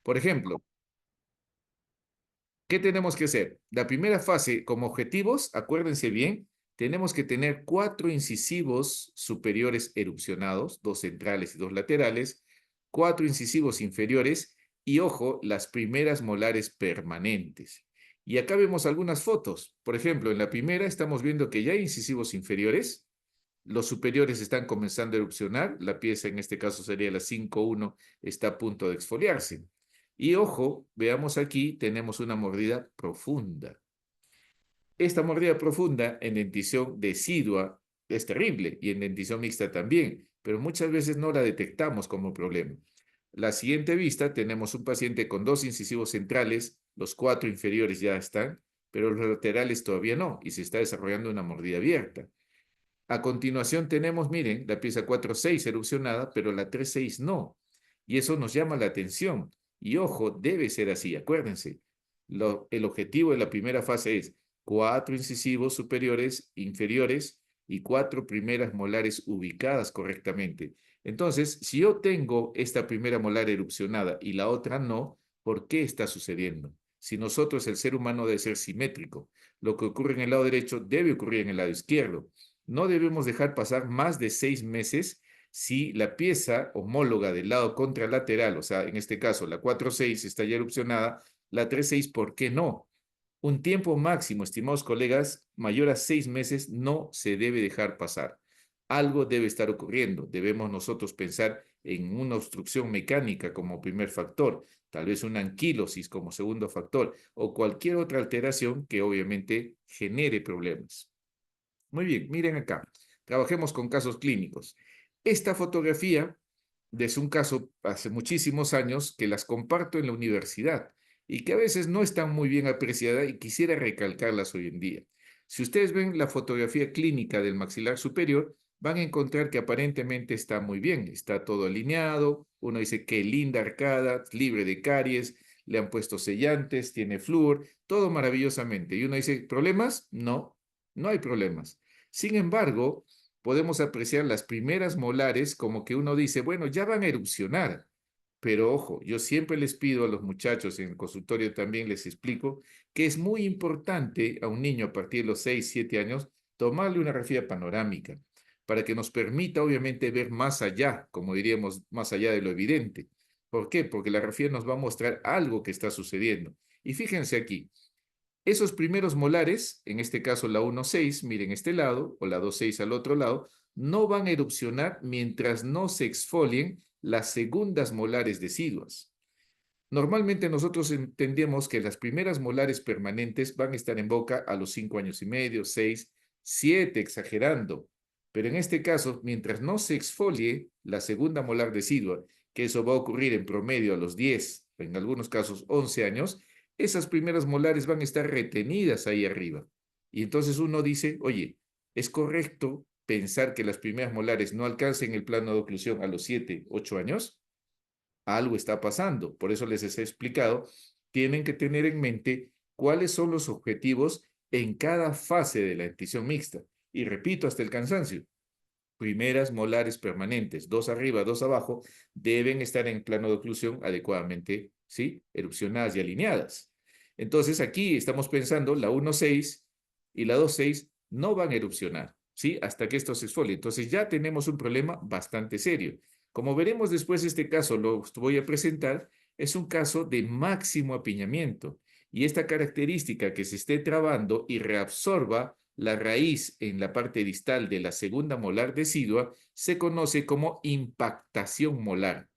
Por ejemplo, ¿qué tenemos que hacer? La primera fase, como objetivos, acuérdense bien, tenemos que tener 4 incisivos superiores erupcionados, 2 centrales y 2 laterales, 4 incisivos inferiores y, ojo, las primeras molares permanentes. Y acá vemos algunas fotos. Por ejemplo, en la primera estamos viendo que ya hay incisivos inferiores, los superiores están comenzando a erupcionar, la pieza en este caso sería la 5-1, está a punto de exfoliarse. Y ojo, veamos aquí, tenemos una mordida profunda. Esta mordida profunda en dentición decidua es terrible y en dentición mixta también, pero muchas veces no la detectamos como problema. La siguiente vista tenemos un paciente con 2 incisivos centrales, los 4 inferiores ya están, pero los laterales todavía no, y se está desarrollando una mordida abierta. A continuación tenemos, miren, la pieza 4-6 erupcionada, pero la 3-6 no. Y eso nos llama la atención. Y ojo, debe ser así, acuérdense. El objetivo de la primera fase es 4 incisivos superiores, inferiores y 4 primeras molares ubicadas correctamente. Entonces, si yo tengo esta primera molar erupcionada y la otra no, ¿por qué está sucediendo? Si nosotros, el ser humano, debe ser simétrico. Lo que ocurre en el lado derecho debe ocurrir en el lado izquierdo. No debemos dejar pasar más de 6 meses si la pieza homóloga del lado contralateral, o sea, en este caso la 4-6 está ya erupcionada, la 3-6, ¿por qué no? Un tiempo máximo, estimados colegas, mayor a 6 meses no se debe dejar pasar. Algo debe estar ocurriendo. Debemos nosotros pensar en una obstrucción mecánica como primer factor, tal vez una anquilosis como segundo factor o cualquier otra alteración que obviamente genere problemas. Muy bien, miren acá. Trabajemos con casos clínicos. Esta fotografía es un caso hace muchísimos años que las comparto en la universidad y que a veces no están muy bien apreciadas y quisiera recalcarlas hoy en día. Si ustedes ven la fotografía clínica del maxilar superior, van a encontrar que aparentemente está muy bien, está todo alineado, uno dice qué linda arcada, libre de caries, le han puesto sellantes, tiene flúor, todo maravillosamente. Y uno dice, ¿problemas? No, no hay problemas. Sin embargo, podemos apreciar las primeras molares como que uno dice, bueno, ya van a erupcionar. Pero ojo, yo siempre les pido a los muchachos en el consultorio también les explico que es muy importante a un niño a partir de los 6, 7 años tomarle una radiografía panorámica para que nos permita obviamente ver más allá, como diríamos, más allá de lo evidente. ¿Por qué? Porque la radiografía nos va a mostrar algo que está sucediendo. Y fíjense aquí, esos primeros molares, en este caso la 1-6, miren este lado, o la 2-6 al otro lado, no van a erupcionar mientras no se exfolien las segundas molares deciduas. Normalmente nosotros entendemos que las primeras molares permanentes van a estar en boca a los 5 años y medio, 6, 7, exagerando. Pero en este caso, mientras no se exfolie la segunda molar decidua, que eso va a ocurrir en promedio a los 10, en algunos casos 11 años, esas primeras molares van a estar retenidas ahí arriba. Y entonces uno dice, oye, ¿es correcto pensar que las primeras molares no alcancen el plano de oclusión a los 7, 8 años? Algo está pasando. Por eso les he explicado, tienen que tener en mente cuáles son los objetivos en cada fase de la dentición mixta. Y repito hasta el cansancio, primeras molares permanentes, 2 arriba, 2 abajo, deben estar en plano de oclusión adecuadamente, ¿sí? Erupcionadas y alineadas. Entonces aquí estamos pensando, la 1-6 y la 2-6 no van a erupcionar, ¿sí? Hasta que esto se exfolie. Entonces ya tenemos un problema bastante serio. Como veremos después, este caso lo voy a presentar, es un caso de máximo apiñamiento. Y esta característica que se esté trabando y reabsorba la raíz en la parte distal de la segunda molar decidua se conoce como impactación molar,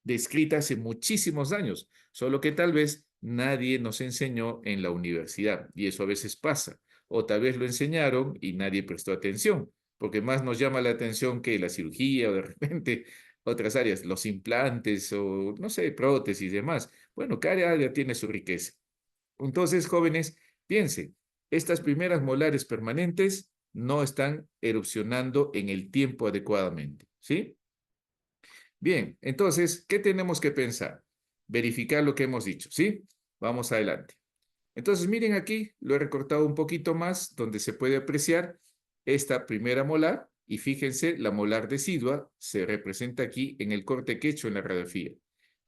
descrita hace muchísimos años, solo que tal vez nadie nos enseñó en la universidad y eso a veces pasa, o tal vez lo enseñaron y nadie prestó atención, porque más nos llama la atención que la cirugía o de repente otras áreas, los implantes o no sé, prótesis y demás. Bueno, cada área tiene su riqueza. Entonces, jóvenes, piensen, estas primeras molares permanentes no están erupcionando en el tiempo adecuadamente, ¿sí? Bien, entonces, ¿qué tenemos que pensar? Verificar lo que hemos dicho, ¿sí? Vamos adelante. Entonces, miren aquí, lo he recortado un poquito más, donde se puede apreciar esta primera molar, y fíjense, la molar decidua se representa aquí en el corte que he hecho en la radiografía.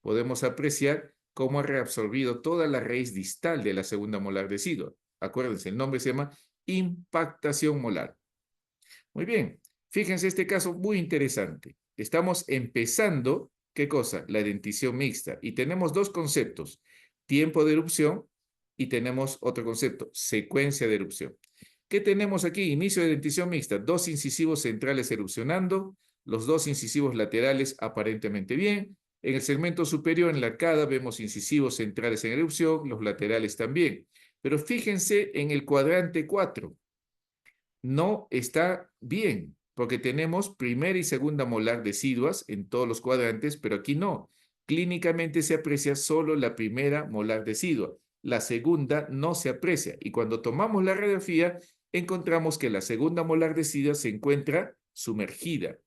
podemos apreciar cómo ha reabsorbido toda la raíz distal de la segunda molar decidua. Acuérdense, el nombre se llama impactación molar. Muy bien, fíjense este caso muy interesante. Estamos empezando, ¿qué cosa? La dentición mixta. Y tenemos dos conceptos, tiempo de erupción y tenemos otro concepto, secuencia de erupción. ¿Qué tenemos aquí? Inicio de dentición mixta, dos incisivos centrales erupcionando, los dos incisivos laterales aparentemente bien. En el segmento superior, en la arcada, vemos incisivos centrales en erupción, los laterales también. Pero fíjense en el cuadrante 4 no está bien, porque tenemos primera y segunda molar deciduas en todos los cuadrantes, pero aquí no. Clínicamente se aprecia solo la primera molar decidua. La segunda no se aprecia. Y cuando tomamos la radiografía, encontramos que la segunda molar decidua se encuentra sumergida.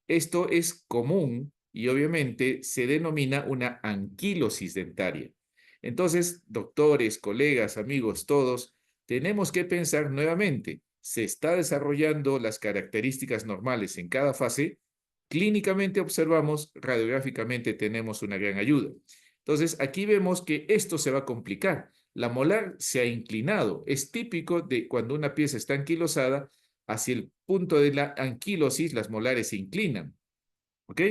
Esto es común y obviamente se denomina una anquilosis dentaria. Entonces, doctores, colegas, amigos, todos, tenemos que pensar nuevamente se está desarrollando las características normales en cada fase, clínicamente observamos, radiográficamente tenemos una gran ayuda. Entonces, aquí vemos que esto se va a complicar. La molar se ha inclinado. Es típico de cuando una pieza está anquilosada, hacia el punto de la anquilosis, las molares se inclinan. ¿Ok?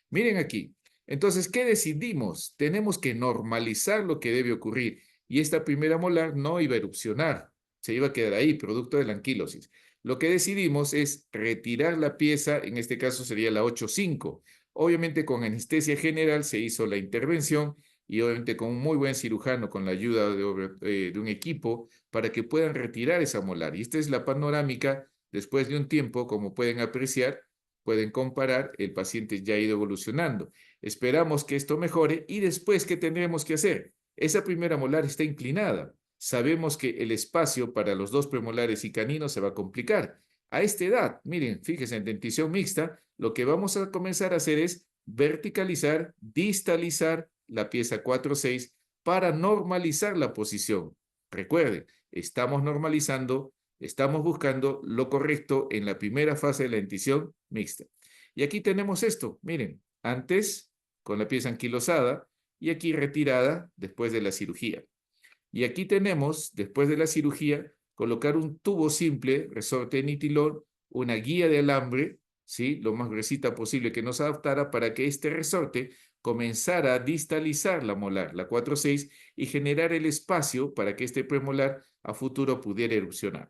Miren aquí. Entonces, ¿qué decidimos? Tenemos que normalizar lo que debe ocurrir. Y esta primera molar no iba a erupcionar, se iba a quedar ahí, producto de la anquilosis. Lo que decidimos es retirar la pieza, en este caso sería la 8.5. Obviamente con anestesia general se hizo la intervención y obviamente con un muy buen cirujano, con la ayuda de un equipo, para que puedan retirar esa molar. Y esta es la panorámica después de un tiempo, como pueden apreciar, pueden comparar, el paciente ya ha ido evolucionando. Esperamos que esto mejore y después, ¿qué tendremos que hacer? Esa primera molar está inclinada. Sabemos que el espacio para los dos premolares y caninos se va a complicar. A esta edad, miren, fíjense, en dentición mixta, lo que vamos a comenzar a hacer es verticalizar, distalizar la pieza 4-6 para normalizar la posición. Recuerden, estamos normalizando, estamos buscando lo correcto en la primera fase de la dentición mixta. Y aquí tenemos esto, miren, antes con la pieza anquilosada y aquí retirada después de la cirugía. Y aquí tenemos, después de la cirugía, colocar un tubo simple, resorte de nitilol, una guía de alambre, ¿sí? Lo más gruesita posible que nos adaptara para que este resorte comenzara a distalizar la molar, la 4-6, y generar el espacio para que este premolar a futuro pudiera erupcionar.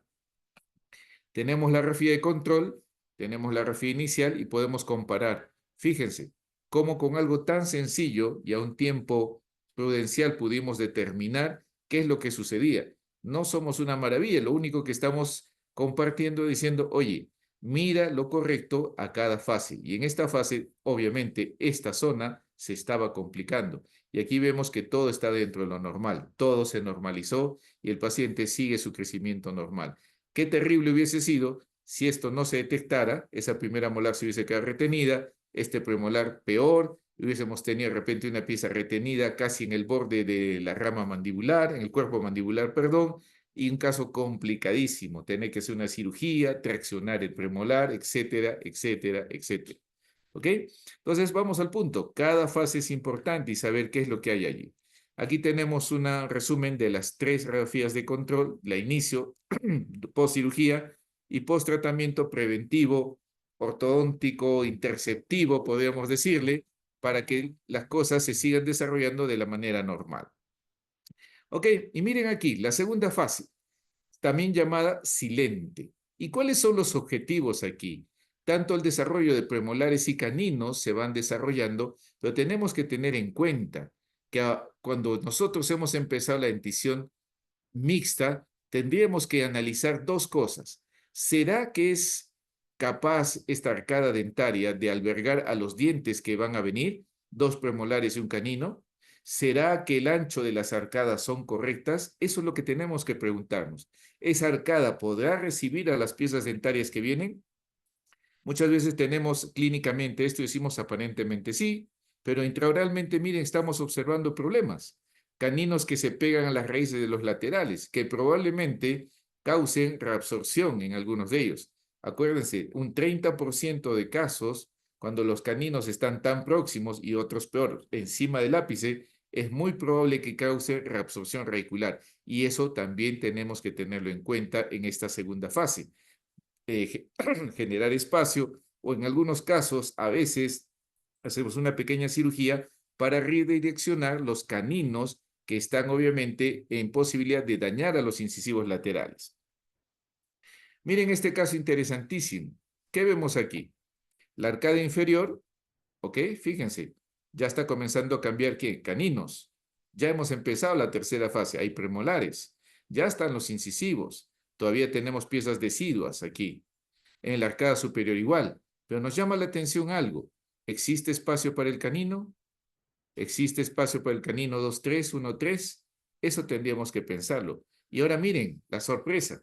Tenemos la rafía de control, tenemos la rafía inicial y podemos comparar. Fíjense cómo con algo tan sencillo y a un tiempo prudencial pudimos determinar qué es lo que sucedía. No somos una maravilla, lo único que estamos compartiendo diciendo, oye, mira lo correcto a cada fase. Y en esta fase, obviamente, esta zona se estaba complicando. Y aquí vemos que todo está dentro de lo normal, todo se normalizó y el paciente sigue su crecimiento normal. Qué terrible hubiese sido si esto no se detectara, esa primera molar se hubiese quedado retenida, este premolar peor, hubiésemos tenido de repente una pieza retenida casi en el borde de la rama mandibular, en el cuerpo mandibular, perdón, y un caso complicadísimo, tener que hacer una cirugía, traccionar el premolar, etcétera, etcétera, etcétera. ¿Ok? Entonces vamos al punto. Cada fase es importante y saber qué es lo que hay allí. Aquí tenemos un resumen de las 3 radiografías de control, la inicio, post cirugía y post tratamiento preventivo, ortodóntico, interceptivo, podríamos decirle, para que las cosas se sigan desarrollando de la manera normal. Ok, y miren aquí, la segunda fase, también llamada silente. ¿Y cuáles son los objetivos aquí? Tanto el desarrollo de premolares y caninos se van desarrollando, pero tenemos que tener en cuenta que cuando nosotros hemos empezado la dentición mixta, tendríamos que analizar dos cosas. ¿Será que es capaz esta arcada dentaria de albergar a los dientes que van a venir, dos premolares y un canino? ¿Será que el ancho de las arcadas son correctas? Eso es lo que tenemos que preguntarnos. ¿Esa arcada podrá recibir a las piezas dentarias que vienen? Muchas veces tenemos clínicamente esto y decimos aparentemente sí, pero intraoralmente, miren, estamos observando problemas. Caninos que se pegan a las raíces de los laterales, que probablemente causen reabsorción en algunos de ellos. Acuérdense, un 30% de casos, cuando los caninos están tan próximos y otros peor, encima del ápice, es muy probable que cause reabsorción radicular. Y eso también tenemos que tenerlo en cuenta en esta segunda fase. Generar espacio o en algunos casos, a veces, hacemos una pequeña cirugía para redireccionar los caninos que están obviamente en posibilidad de dañar a los incisivos laterales. Miren este caso interesantísimo. ¿Qué vemos aquí? La arcada inferior, ¿ok? Fíjense, ya está comenzando a cambiar ¿qué? Caninos. Ya hemos empezado la tercera fase, hay premolares. Ya están los incisivos. Todavía tenemos piezas deciduas aquí. En la arcada superior igual. Pero nos llama la atención algo. ¿Existe espacio para el canino? ¿Existe espacio para el canino 2-3, 1-3? Eso tendríamos que pensarlo. Y ahora miren, la sorpresa.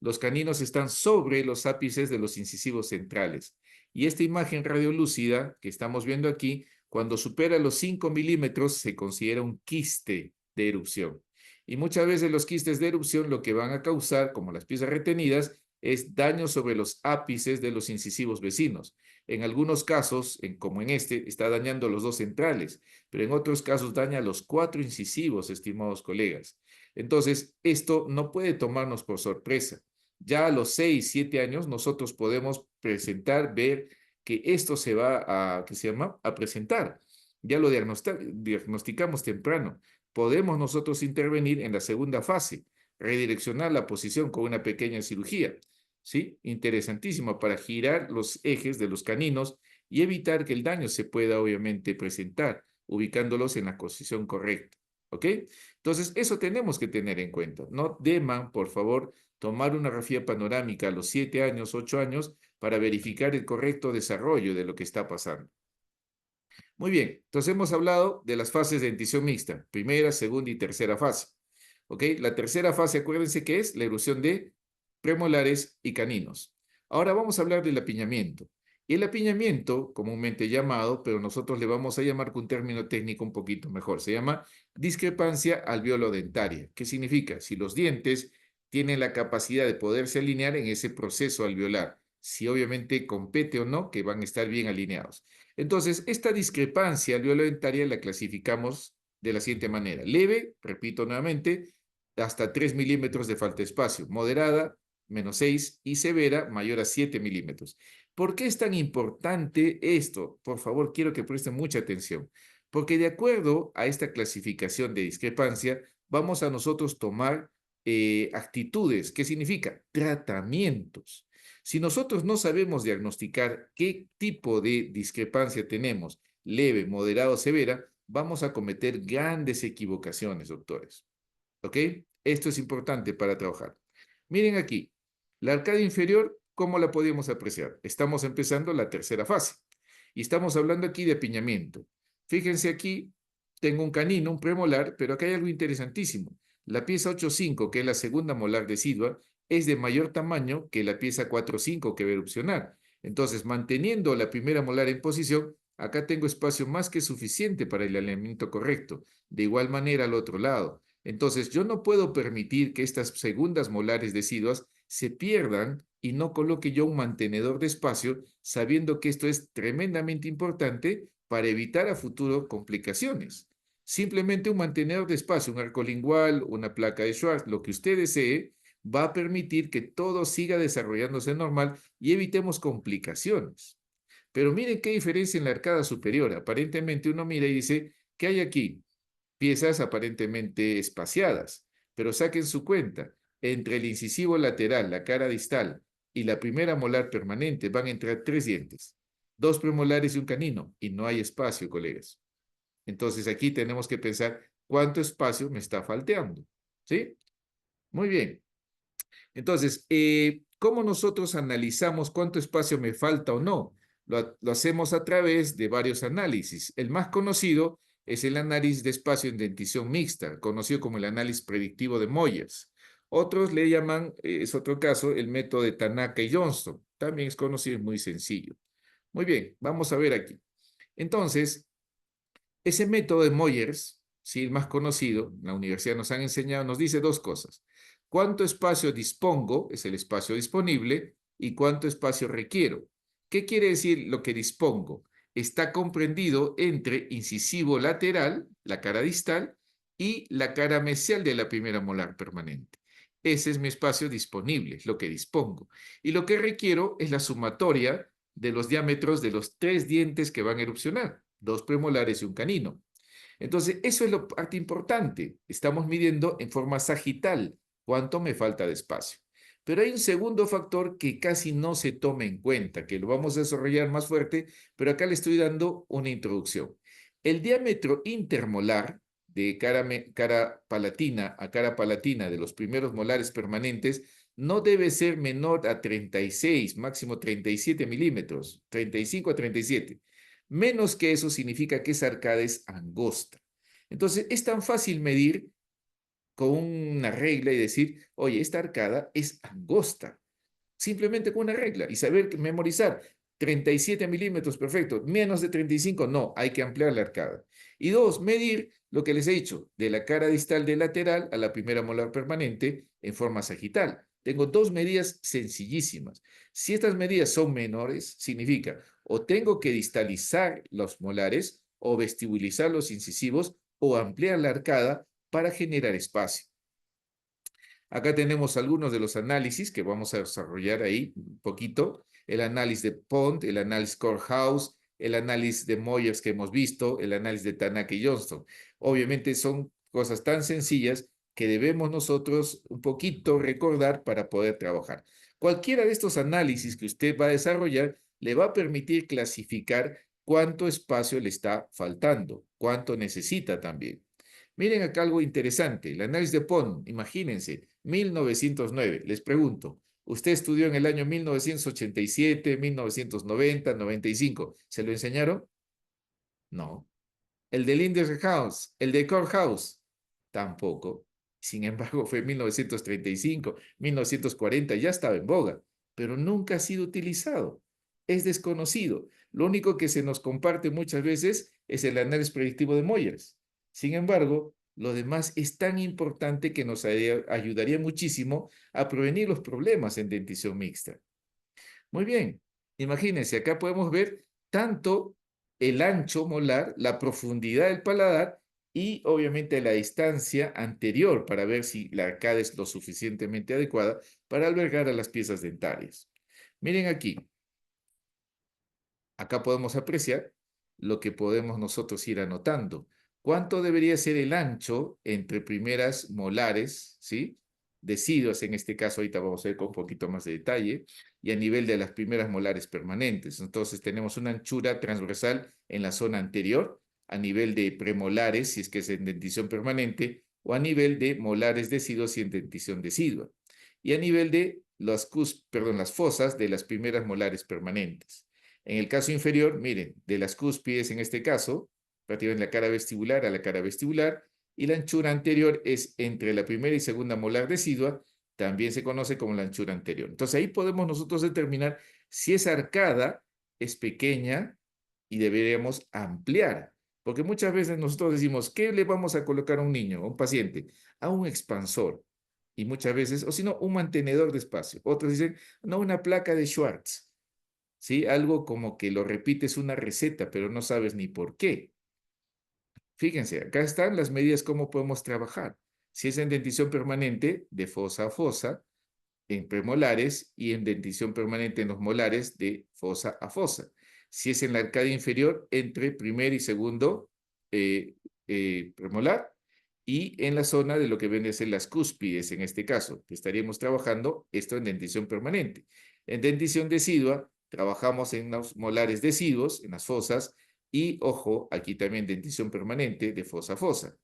Los caninos están sobre los ápices de los incisivos centrales. Y esta imagen radiolúcida que estamos viendo aquí, cuando supera los 5 milímetros, se considera un quiste de erupción. Y muchas veces los quistes de erupción lo que van a causar, como las piezas retenidas, es daño sobre los ápices de los incisivos vecinos. En algunos casos, como en este, está dañando los dos centrales, pero en otros casos daña los 4 incisivos, estimados colegas. Entonces, esto no puede tomarnos por sorpresa. Ya a los 6, 7 años nosotros podemos presentar, ver que esto se va a, ¿qué se llama? A presentar. Ya lo diagnosticamos temprano. Podemos nosotros intervenir en la segunda fase, redireccionar la posición con una pequeña cirugía. ¿Sí? Interesantísimo para girar los ejes de los caninos y evitar que el daño se pueda obviamente presentar, ubicándolos en la posición correcta. ¿Ok? Entonces, eso tenemos que tener en cuenta. No deman, por favor, tomar una radiografía panorámica a los 7 años, 8 años, para verificar el correcto desarrollo de lo que está pasando. Muy bien, entonces hemos hablado de las fases de dentición mixta, primera, segunda y tercera fase. ¿Ok? La tercera fase, acuérdense que es la erupción de premolares y caninos. Ahora vamos a hablar del apiñamiento. Y el apiñamiento, comúnmente llamado, pero nosotros le vamos a llamar con un término técnico un poquito mejor, se llama discrepancia alveolo-dentaria. ¿Qué significa? Si los dientes tienen la capacidad de poderse alinear en ese proceso alveolar, si obviamente compete o no, que van a estar bien alineados. Entonces, esta discrepancia alveolo-dentaria la clasificamos de la siguiente manera. Leve, repito nuevamente, hasta 3 milímetros de falta de espacio. Moderada, -6, y severa, mayor a 7 milímetros. ¿Por qué es tan importante esto? Por favor, quiero que presten mucha atención. Porque de acuerdo a esta clasificación de discrepancia, vamos a nosotros tomar actitudes. ¿Qué significa? Tratamientos. Si nosotros no sabemos diagnosticar qué tipo de discrepancia tenemos, leve, moderada o severa, vamos a cometer grandes equivocaciones, doctores. ¿Ok? Esto es importante para trabajar. Miren aquí, la arcada inferior, ¿cómo la podemos apreciar? Estamos empezando la tercera fase y estamos hablando aquí de apiñamiento. Fíjense aquí, tengo un canino, un premolar, pero acá hay algo interesantísimo. La pieza 8.5, que es la segunda molar decidua, es de mayor tamaño que la pieza 4.5 que va a erupcionar. Entonces, manteniendo la primera molar en posición, acá tengo espacio más que suficiente para el alineamiento correcto. De igual manera al otro lado. Entonces, yo no puedo permitir que estas segundas molares deciduas se pierdan y no coloque yo un mantenedor de espacio, sabiendo que esto es tremendamente importante para evitar a futuro complicaciones. Simplemente un mantenedor de espacio, un arco lingual, una placa de Schwartz, lo que usted desee, va a permitir que todo siga desarrollándose normal y evitemos complicaciones. Pero miren qué diferencia en la arcada superior. Aparentemente uno mira y dice, ¿qué hay aquí? Piezas aparentemente espaciadas, pero saquen su cuenta. Entre el incisivo lateral, la cara distal y la primera molar permanente van a entrar 3 dientes, 2 premolares y un canino, y no hay espacio, colegas. Entonces aquí tenemos que pensar cuánto espacio me está faltando. ¿Sí? Muy bien. Entonces, ¿cómo nosotros analizamos cuánto espacio me falta o no? Lo hacemos a través de varios análisis. El más conocido es el análisis de espacio en dentición mixta, conocido como el análisis predictivo de Moyers. Otros le llaman, es otro caso, el método de Tanaka y Johnston. También es conocido y muy sencillo. Muy bien, vamos a ver aquí. Entonces, ese método de Moyers, sí, el más conocido, en la universidad nos han enseñado, nos dice dos cosas. ¿Cuánto espacio dispongo? Es el espacio disponible. ¿Y cuánto espacio requiero? ¿Qué quiere decir lo que dispongo? Está comprendido entre incisivo lateral, la cara distal, y la cara mesial de la primera molar permanente. Ese es mi espacio disponible, es lo que dispongo. Y lo que requiero es la sumatoria de los diámetros de los 3 dientes que van a erupcionar, 2 premolares y un canino. Entonces, eso es lo parte importante. Estamos midiendo en forma sagital cuánto me falta de espacio. Pero hay un segundo factor que casi no se toma en cuenta, que lo vamos a desarrollar más fuerte, pero acá le estoy dando una introducción. El diámetro intermolar de cara palatina a cara palatina de los primeros molares permanentes no debe ser menor a 36, máximo 37 milímetros, 35 a 37. Menos que eso significa que esa arcada es angosta. Entonces, es tan fácil medir con una regla y decir, oye, esta arcada es angosta. Simplemente con una regla y saber memorizar. 37 milímetros, perfecto. Menos de 35, no, hay que ampliar la arcada. Y dos, medir lo que les he dicho, de la cara distal del lateral a la primera molar permanente en forma sagital. Tengo dos medidas sencillísimas. Si estas medidas son menores, significa o tengo que distalizar los molares o vestibulizar los incisivos o ampliar la arcada para generar espacio. Acá tenemos algunos de los análisis que vamos a desarrollar ahí un poquito. El análisis de Pond, el análisis Corehouse, el análisis de Moyers que hemos visto, el análisis de Tanaka y Johnston. Obviamente son cosas tan sencillas que debemos nosotros un poquito recordar para poder trabajar. Cualquiera de estos análisis que usted va a desarrollar le va a permitir clasificar cuánto espacio le está faltando, cuánto necesita también. Miren acá algo interesante, el análisis de Pond, imagínense, 1909. Les pregunto, ¿usted estudió en el año 1987, 1990, 95? ¿Se lo enseñaron? No. El de Lindenhouse, el de Corehouse, tampoco. Sin embargo, fue en 1935, 1940, ya estaba en boga, pero nunca ha sido utilizado. Es desconocido. Lo único que se nos comparte muchas veces es el análisis predictivo de Moyers. Sin embargo, lo demás es tan importante que nos ayudaría muchísimo a prevenir los problemas en dentición mixta. Muy bien, imagínense, acá podemos ver tanto el ancho molar, la profundidad del paladar y obviamente la distancia anterior para ver si la arcada es lo suficientemente adecuada para albergar a las piezas dentarias. Miren aquí, acá podemos apreciar lo que podemos nosotros ir anotando. ¿Cuánto debería ser el ancho entre primeras molares, ¿sí? Deciduas, en este caso, ahorita vamos a ver con un poquito más de detalle, y a nivel de las primeras molares permanentes. Entonces tenemos una anchura transversal en la zona anterior, a nivel de premolares, si es que es en dentición permanente, o a nivel de molares deciduos y en dentición decidua. Y a nivel de las fosas de las primeras molares permanentes. En el caso inferior, miren, de las cúspides en este caso, prácticamente la cara vestibular a la cara vestibular, y la anchura anterior es entre la primera y segunda molar decidua, también se conoce como la anchura anterior. Entonces ahí podemos nosotros determinar si esa arcada es pequeña y deberíamos ampliar. Porque muchas veces nosotros decimos, ¿qué le vamos a colocar a un niño, a un paciente? A un expansor. Y muchas veces, o si no, un mantenedor de espacio. Otros dicen, no, una placa de Schwartz. ¿Sí? Algo como que lo repites una receta, pero no sabes ni por qué. Fíjense, acá están las medidas cómo podemos trabajar. Si es en dentición permanente, de fosa a fosa, en premolares y en dentición permanente en los molares, de fosa a fosa. Si es en la arcadia inferior, entre primer y segundo eh, premolar, y en la zona de lo que vienen a ser las cúspides, en este caso, que estaríamos trabajando esto en dentición permanente. En dentición decidua, trabajamos en los molares deciduos, en las fosas, y ojo, aquí también dentición permanente de fosa a fosa.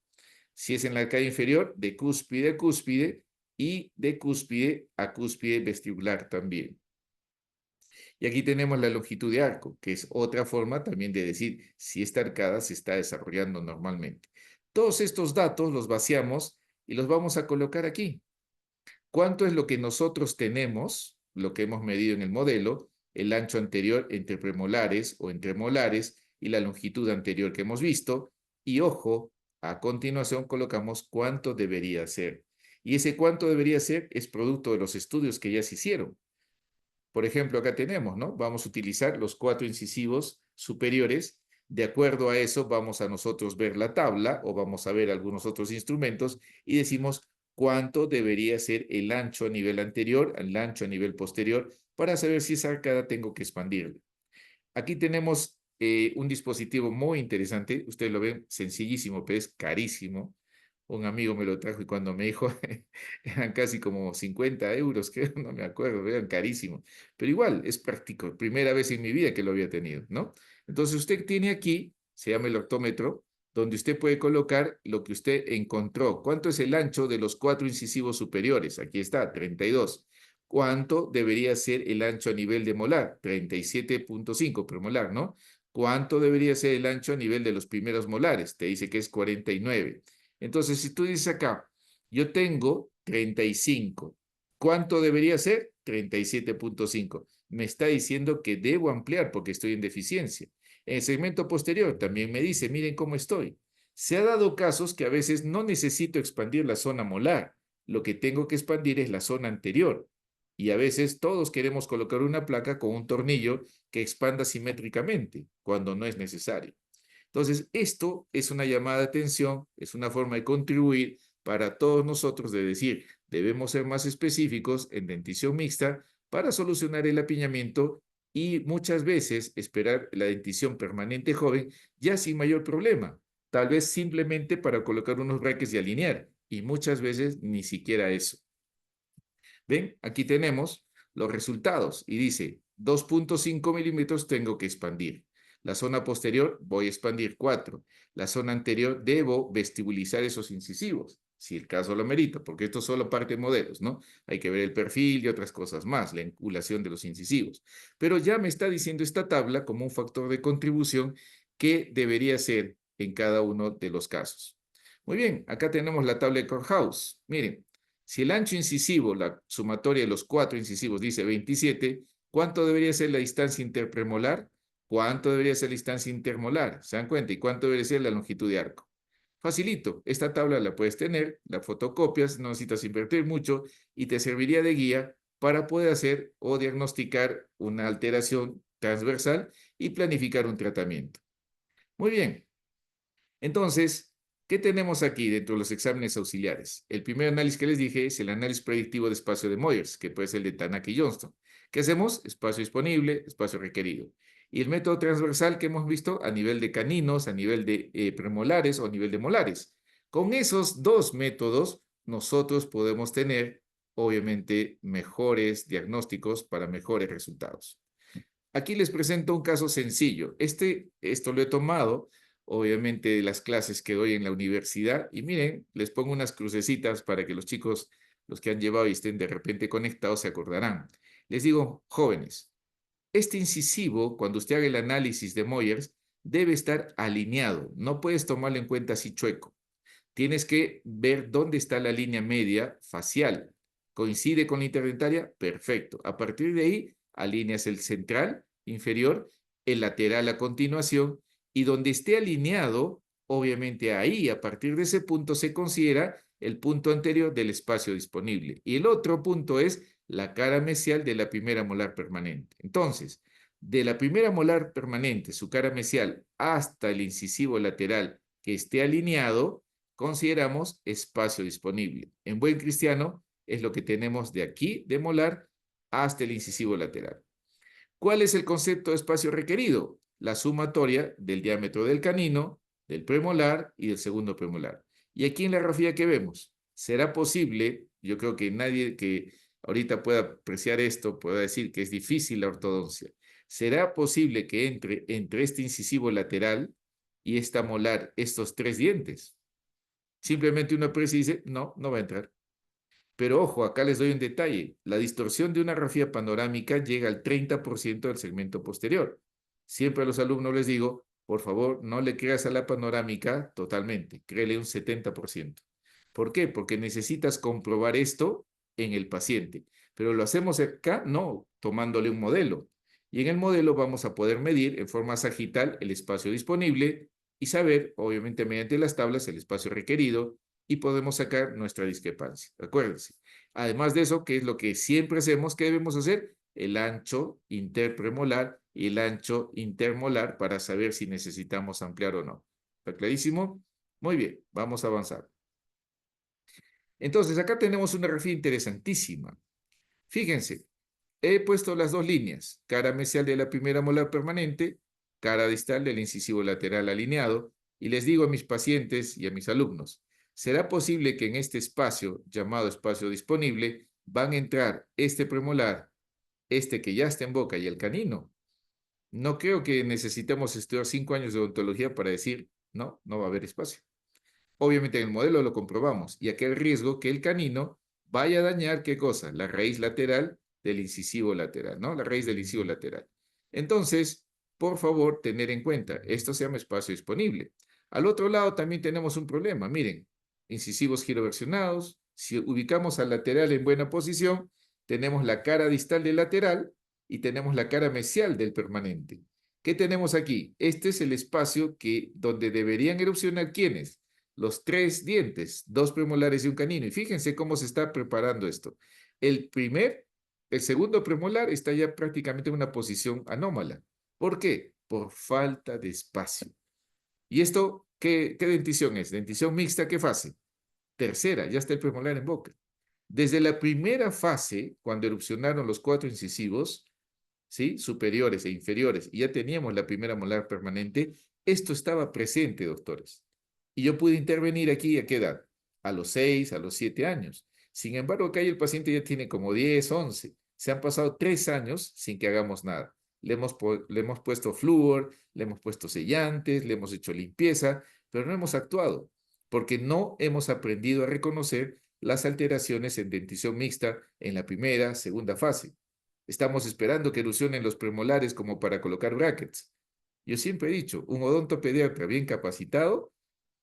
Si es en la arcadia inferior, de cúspide a cúspide y de cúspide a cúspide vestibular también. Y aquí tenemos la longitud de arco, que es otra forma también de decir si esta arcada se está desarrollando normalmente. Todos estos datos los vaciamos y los vamos a colocar aquí. ¿Cuánto es lo que nosotros tenemos, lo que hemos medido en el modelo, el ancho anterior entre premolares o entre molares y la longitud anterior que hemos visto? Y ojo, a continuación colocamos cuánto debería ser. Y ese cuánto debería ser es producto de los estudios que ya se hicieron. Por ejemplo, acá tenemos, ¿no? Vamos a utilizar los 4 incisivos superiores. De acuerdo a eso, vamos a nosotros ver la tabla o vamos a ver algunos otros instrumentos y decimos cuánto debería ser el ancho a nivel anterior, el ancho a nivel posterior, para saber si esa arcada tengo que expandirla. Aquí tenemos un dispositivo muy interesante. Ustedes lo ven sencillísimo, pero es carísimo. Un amigo me lo trajo y cuando me dijo, eran casi como 50 euros, creo, no me acuerdo, eran carísimo. Pero igual, es práctico. Primera vez en mi vida que lo había tenido, ¿no? Entonces usted tiene aquí, se llama el ortómetro, donde usted puede colocar lo que usted encontró. ¿Cuánto es el ancho de los 4 incisivos superiores? Aquí está, 32. ¿Cuánto debería ser el ancho a nivel de molar? 37.5 premolar, ¿no? ¿Cuánto debería ser el ancho a nivel de los primeros molares? Te dice que es 49. Entonces, si tú dices acá, yo tengo 35, ¿cuánto debería ser? 37.5. Me está diciendo que debo ampliar porque estoy en deficiencia. En el segmento posterior también me dice, miren cómo estoy. Se ha dado casos que a veces no necesito expandir la zona molar. Lo que tengo que expandir es la zona anterior. Y a veces todos queremos colocar una placa con un tornillo que expanda simétricamente cuando no es necesario. Entonces, esto es una llamada de atención, es una forma de contribuir para todos nosotros de decir, debemos ser más específicos en dentición mixta para solucionar el apiñamiento y muchas veces esperar la dentición permanente joven ya sin mayor problema, tal vez simplemente para colocar unos brackets y alinear, y muchas veces ni siquiera eso. ¿Ven? Aquí tenemos los resultados y dice 2.5 milímetros tengo que expandir. La zona posterior voy a expandir 4. La zona anterior debo vestibulizar esos incisivos, si el caso lo merita, porque esto solo parte de modelos, ¿no? Hay que ver el perfil y otras cosas más, la enculación de los incisivos. Pero ya me está diciendo esta tabla como un factor de contribución que debería ser en cada uno de los casos. Muy bien, acá tenemos la tabla de Courthouse. Miren, si el ancho incisivo, la sumatoria de los 4 incisivos dice 27, ¿cuánto debería ser la distancia interpremolar? ¿Cuánto debería ser la distancia intermolar? ¿Se dan cuenta? ¿Y cuánto debería ser la longitud de arco? Facilito, esta tabla la puedes tener, la fotocopias, no necesitas invertir mucho y te serviría de guía para poder hacer o diagnosticar una alteración transversal y planificar un tratamiento. Muy bien, entonces, ¿qué tenemos aquí dentro de los exámenes auxiliares? El primer análisis que les dije es el análisis predictivo de espacio de Moyers, que puede ser el de Tanaka y Johnston. ¿Qué hacemos? Espacio disponible, espacio requerido. Y el método transversal que hemos visto a nivel de caninos, a nivel de premolares o a nivel de molares. Con esos dos métodos, nosotros podemos tener, obviamente, mejores diagnósticos para mejores resultados. Aquí les presento un caso sencillo. Esto lo he tomado, obviamente, de las clases que doy en la universidad. Y miren, les pongo unas crucecitas para que los chicos, los que han llevado y estén de repente conectados, se acordarán. Les digo, jóvenes, este incisivo, cuando usted haga el análisis de Moyers, debe estar alineado. No puedes tomarlo en cuenta así chueco. Tienes que ver dónde está la línea media facial. ¿Coincide con la interdentaria? Perfecto. A partir de ahí, alineas el central inferior, el lateral a continuación, y donde esté alineado, obviamente ahí, a partir de ese punto, se considera el punto anterior del espacio disponible. Y el otro punto es la cara mesial de la primera molar permanente. Entonces, de la primera molar permanente, su cara mesial, hasta el incisivo lateral que esté alineado, consideramos espacio disponible. En buen cristiano es lo que tenemos de aquí, de molar, hasta el incisivo lateral. ¿Cuál es el concepto de espacio requerido? La sumatoria del diámetro del canino, del premolar y del segundo premolar. Y aquí en la grafía que vemos, ¿será posible? Yo creo que nadie que ahorita pueda apreciar esto pueda decir que es difícil la ortodoncia. ¿Será posible que entre este incisivo lateral y esta molar estos 3 dientes? Simplemente uno aprecia y dice, no, no va a entrar. Pero ojo, acá les doy un detalle. La distorsión de una grafía panorámica llega al 30% del segmento posterior. Siempre a los alumnos les digo, por favor, no le creas a la panorámica totalmente, créele un 70%. ¿Por qué? Porque necesitas comprobar esto en el paciente. Pero lo hacemos acá, no, tomándole un modelo. Y en el modelo vamos a poder medir en forma sagital el espacio disponible y saber, obviamente mediante las tablas, el espacio requerido y podemos sacar nuestra discrepancia. Acuérdense. Además de eso, ¿qué es lo que siempre hacemos? ¿Qué debemos hacer? el ancho interpremolar y el ancho intermolar para saber si necesitamos ampliar o no. ¿Está clarísimo? Muy bien, vamos a avanzar. Entonces, acá tenemos una grafía interesantísima. Fíjense, he puesto las dos líneas, cara mesial de la primera molar permanente, cara distal del incisivo lateral alineado, y les digo a mis pacientes y a mis alumnos, ¿será posible que en este espacio, llamado espacio disponible, van a entrar este premolar, este que ya está en boca y el canino? No creo que necesitemos estudiar 5 años de odontología para decir, no, no va a haber espacio. Obviamente en el modelo lo comprobamos y aquel riesgo que el canino vaya a dañar, ¿qué cosa? La raíz lateral del incisivo lateral, ¿no? La raíz del incisivo lateral. Entonces, por favor, tener en cuenta, esto se llama espacio disponible. Al otro lado también tenemos un problema, miren, incisivos giroversionados, si ubicamos al lateral en buena posición, tenemos la cara distal del lateral y tenemos la cara mesial del permanente. ¿Qué tenemos aquí? Este es el espacio donde deberían erupcionar, ¿quiénes? Los 3 dientes, 2 premolares y un canino. Y fíjense cómo se está preparando esto. El segundo premolar está ya prácticamente en una posición anómala. ¿Por qué? Por falta de espacio. ¿Y esto qué dentición es? Dentición mixta, ¿qué fase? Tercera, ya está el premolar en boca. Desde la primera fase, cuando erupcionaron los 4 incisivos, ¿sí? Superiores e inferiores, y ya teníamos la primera molar permanente, esto estaba presente, doctores. Y yo pude intervenir aquí, ¿a qué edad? A los 6, a los 7 años. Sin embargo, acá el paciente ya tiene como 10, 11. Se han pasado 3 años sin que hagamos nada. Le hemos puesto flúor, le hemos puesto sellantes, le hemos hecho limpieza, pero no hemos actuado, porque no hemos aprendido a reconocer las alteraciones en dentición mixta en la primera, segunda fase. Estamos esperando que erupcionen los premolares como para colocar brackets. Yo siempre he dicho, un odontopediatra bien capacitado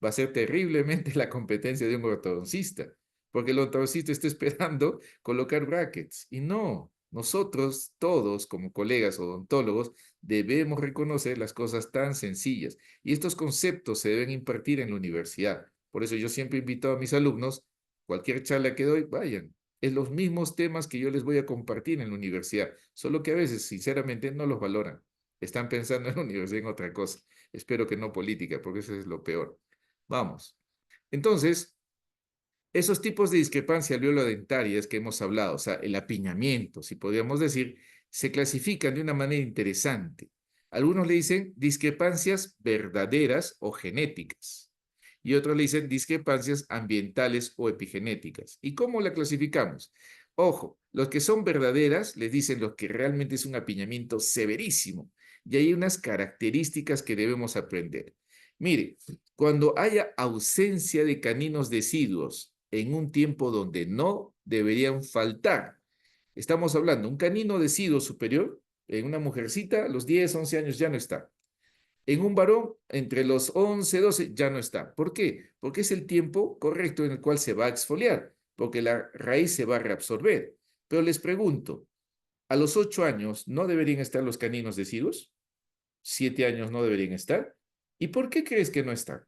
va a ser terriblemente la competencia de un ortodoncista, porque el ortodoncista está esperando colocar brackets. Y no, nosotros todos como colegas odontólogos debemos reconocer las cosas tan sencillas. Y estos conceptos se deben impartir en la universidad. Por eso yo siempre invito a mis alumnos, cualquier charla que doy, vayan. Es los mismos temas que yo les voy a compartir en la universidad, solo que a veces, sinceramente, no los valoran. Están pensando en la universidad en otra cosa. Espero que no política, porque eso es lo peor. Vamos. Entonces, esos tipos de discrepancia alveolo-dentarias que hemos hablado, o sea, el apiñamiento, si podríamos decir, se clasifican de una manera interesante. Algunos le dicen discrepancias verdaderas o genéticas y otros le dicen discrepancias ambientales o epigenéticas. ¿Y cómo la clasificamos? Ojo, los que son verdaderas les dicen los que realmente es un apiñamiento severísimo y hay unas características que debemos aprender. Mire, cuando haya ausencia de caninos deciduos en un tiempo donde no deberían faltar, estamos hablando, un canino deciduo superior en una mujercita a los 10, 11 años ya no está. En un varón, entre los 11, 12, ya no está. ¿Por qué? Porque es el tiempo correcto en el cual se va a exfoliar, porque la raíz se va a reabsorber. Pero les pregunto, ¿a los 8 años no deberían estar los caninos deciduos? ¿7 años no deberían estar? ¿Y por qué crees que no están?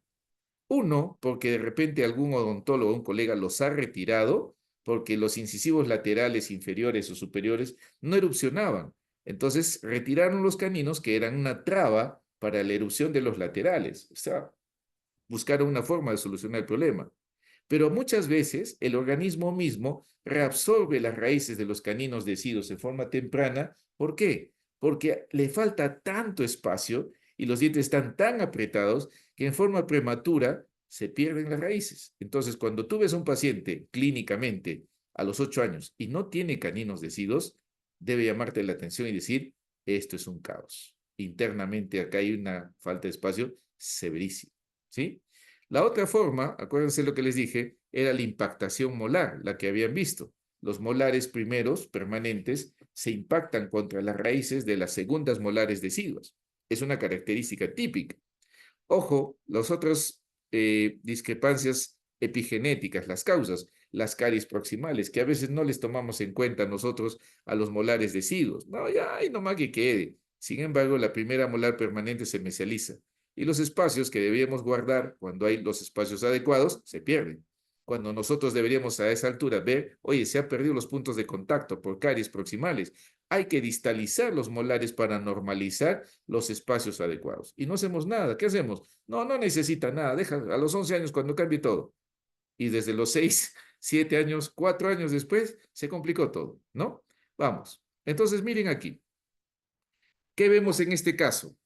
Uno, porque de repente algún odontólogo o un colega los ha retirado porque los incisivos laterales, inferiores o superiores no erupcionaban. Entonces retiraron los caninos que eran una traba para la erupción de los laterales. O sea, buscaron una forma de solucionar el problema. Pero muchas veces el organismo mismo reabsorbe las raíces de los caninos deciduos en forma temprana. ¿Por qué? Porque le falta tanto espacio y los dientes están tan apretados que en forma prematura se pierden las raíces. Entonces, cuando tú ves a un paciente clínicamente a los 8 años y no tiene caninos deciduos, debe llamarte la atención y decir, esto es un caos. Internamente acá hay una falta de espacio severísima. ¿Sí? La otra forma, acuérdense lo que les dije, era la impactación molar, la que habían visto. Los molares primeros, permanentes, se impactan contra las raíces de las segundas molares deciduas. Es una característica típica. Ojo, las otras discrepancias epigenéticas, las causas, las caries proximales, que a veces no les tomamos en cuenta nosotros a los molares deciduos. No, ya, hay nomás que quede. Sin embargo, la primera molar permanente se mesializa y los espacios que debíamos guardar cuando hay los espacios adecuados se pierden. Cuando nosotros deberíamos a esa altura ver, oye, se han perdido los puntos de contacto por caries proximales, hay que distalizar los molares para normalizar los espacios adecuados. Y no hacemos nada. ¿Qué hacemos? No, no necesita nada. Deja a los 11 años cuando cambie todo. Y desde los 6, 7 años, 4 años después, se complicó todo, ¿no? Vamos. Entonces, miren aquí. ¿Qué vemos en este caso?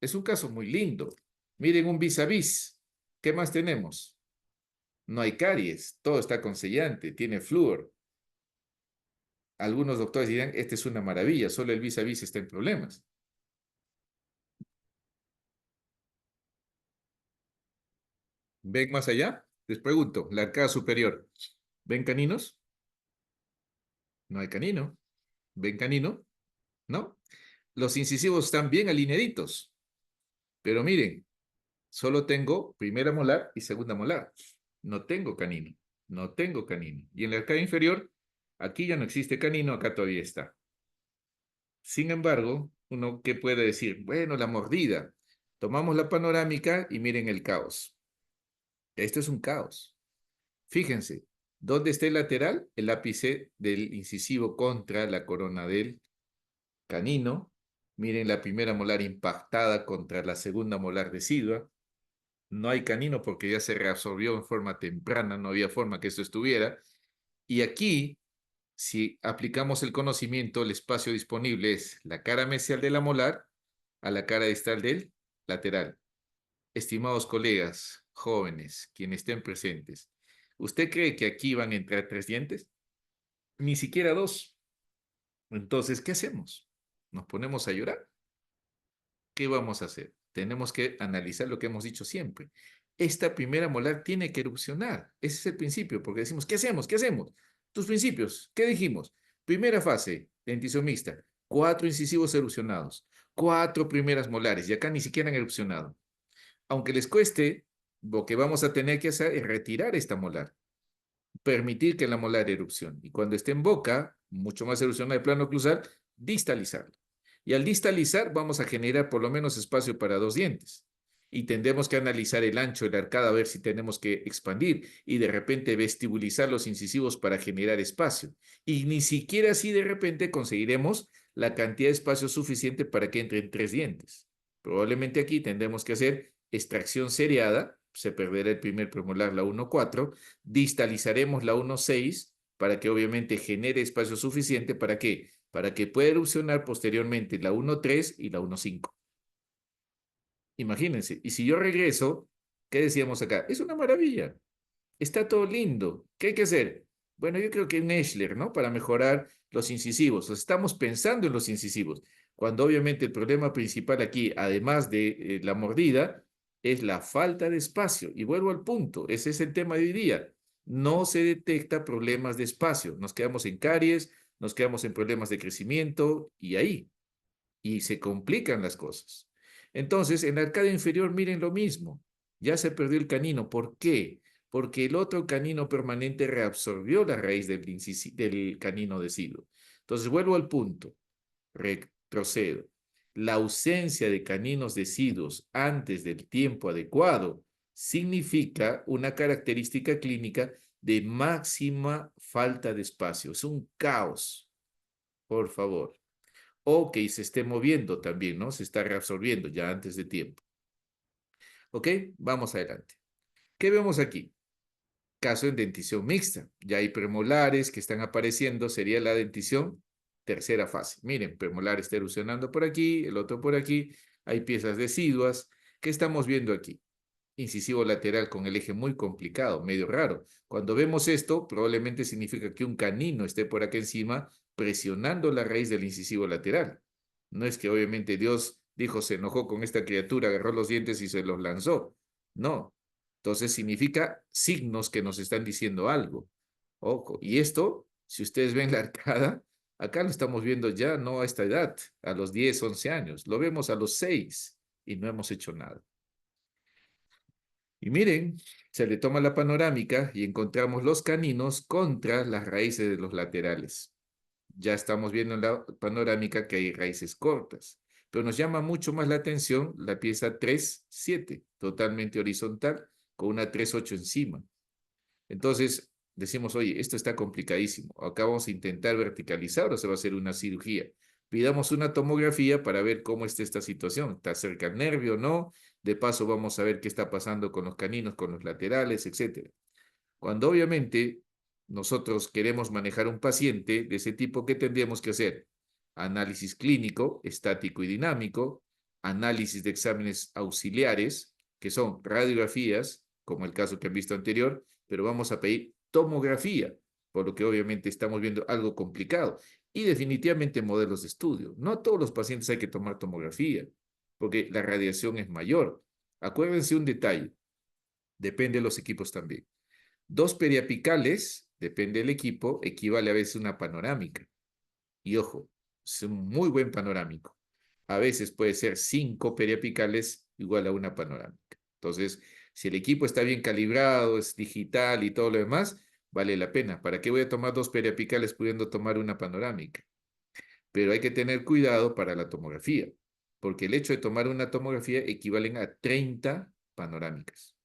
Es un caso muy lindo. Miren un vis a vis. ¿Qué más tenemos? No hay caries, todo está con sellante, tiene flúor. Algunos doctores dirán, esta es una maravilla, solo el vis a vis está en problemas. ¿Ven más allá? Les pregunto, la arcada superior, ¿ven caninos? No hay canino. ¿Ven canino? ¿No? Los incisivos están bien alineaditos, pero miren, solo tengo primera molar y segunda molar. No tengo canino, no tengo canino. Y en la arcada inferior, aquí ya no existe canino, acá todavía está. Sin embargo, uno que puede decir, bueno, la mordida. Tomamos la panorámica y miren el caos. Esto es un caos. Fíjense, ¿dónde está el lateral? El ápice del incisivo contra la corona del canino. Miren la primera molar impactada contra la segunda molar decidua. No hay canino porque ya se reabsorbió en forma temprana, no había forma que esto estuviera. Y aquí, si aplicamos el conocimiento, el espacio disponible es la cara mesial de la molar a la cara distal del lateral. Estimados colegas, jóvenes, quienes estén presentes, ¿usted cree que aquí van a entrar 3 dientes? Ni siquiera 2. Entonces, ¿qué hacemos? ¿Nos ponemos a llorar? ¿Qué vamos a hacer? Tenemos que analizar lo que hemos dicho siempre. Esta primera molar tiene que erupcionar. Ese es el principio, porque decimos, ¿qué hacemos? ¿Qué hacemos? Tus principios, ¿qué dijimos? Primera fase, dentición mixta, 4 incisivos erupcionados, 4 primeras molares, y acá ni siquiera han erupcionado. Aunque les cueste, lo que vamos a tener que hacer es retirar esta molar, permitir que la molar erupcione. Y cuando esté en boca, mucho más erupcionada de plano oclusal, distalizarla. Y al distalizar vamos a generar por lo menos espacio para 2 dientes. Y tendremos que analizar el ancho de la arcada a ver si tenemos que expandir y de repente vestibulizar los incisivos para generar espacio. Y ni siquiera así de repente conseguiremos la cantidad de espacio suficiente para que entren 3 dientes. Probablemente aquí tendremos que hacer extracción seriada, se perderá el primer premolar, la 1,4, distalizaremos la 1,6 para que obviamente genere espacio suficiente para que pueda erupcionar posteriormente la 1,3 y la 1,5. Imagínense, y si yo regreso, ¿qué decíamos acá? Es una maravilla, está todo lindo. ¿Qué hay que hacer? Bueno, yo creo que un Eschler, ¿no? Para mejorar los incisivos. O sea, estamos pensando en los incisivos, cuando obviamente el problema principal aquí, además de la mordida, es la falta de espacio. Y vuelvo al punto, ese es el tema de hoy día. No se detecta problemas de espacio. Nos quedamos en caries, nos quedamos en problemas de crecimiento y ahí. Y se complican las cosas. Entonces, en la arcada inferior, miren lo mismo. Ya se perdió el canino. ¿Por qué? Porque el otro canino permanente reabsorbió la raíz del canino deciduo. Entonces, vuelvo al punto. Retrocedo. La ausencia de caninos deciduos antes del tiempo adecuado significa una característica clínica de máxima falta de espacio. Es un caos, por favor. O que se esté moviendo también, ¿no? Se está reabsorbiendo ya antes de tiempo. ¿Ok? Vamos adelante. ¿Qué vemos aquí? Caso en dentición mixta. Ya hay premolares que están apareciendo. Sería la dentición tercera fase. Miren, premolar está erosionando por aquí, el otro por aquí. Hay piezas deciduas. ¿Qué estamos viendo aquí? Incisivo lateral con el eje muy complicado, medio raro. Cuando vemos esto, probablemente significa que un canino esté por aquí encima presionando la raíz del incisivo lateral. No es que obviamente Dios dijo, se enojó con esta criatura, agarró los dientes y se los lanzó. No. Entonces significa signos que nos están diciendo algo. Ojo. Y esto, si ustedes ven la arcada, acá lo estamos viendo ya no a esta edad, a los 10, 11 años. Lo vemos a los 6 y no hemos hecho nada. Y miren, se le toma la panorámica y encontramos los caninos contra las raíces de los laterales. Ya estamos viendo en la panorámica que hay raíces cortas, pero nos llama mucho más la atención la pieza 3,7, totalmente horizontal, con una 3,8 encima. Entonces, decimos, oye, esto está complicadísimo, acá vamos a intentar verticalizar o se va a hacer una cirugía. Pidamos una tomografía para ver cómo está esta situación, está cerca el nervio o no, de paso vamos a ver qué está pasando con los caninos, con los laterales, etcétera. Cuando obviamente nosotros queremos manejar un paciente de ese tipo, ¿qué tendríamos que hacer? Análisis clínico, estático y dinámico, análisis de exámenes auxiliares, que son radiografías, como el caso que han visto anterior, pero vamos a pedir tomografía, por lo que obviamente estamos viendo algo complicado. Y definitivamente modelos de estudio. No a todos los pacientes hay que tomar tomografía, porque la radiación es mayor. Acuérdense un detalle, depende de los equipos también. Dos periapicales, depende del equipo, equivale a veces a una panorámica. Y ojo, es un muy buen panorámico. A veces puede ser 5 periapicales igual a una panorámica. Entonces, si el equipo está bien calibrado, es digital y todo lo demás, vale la pena. ¿Para qué voy a tomar 2 periapicales pudiendo tomar una panorámica? Pero hay que tener cuidado para la tomografía, porque el hecho de tomar una tomografía equivalen a 30 panorámicas.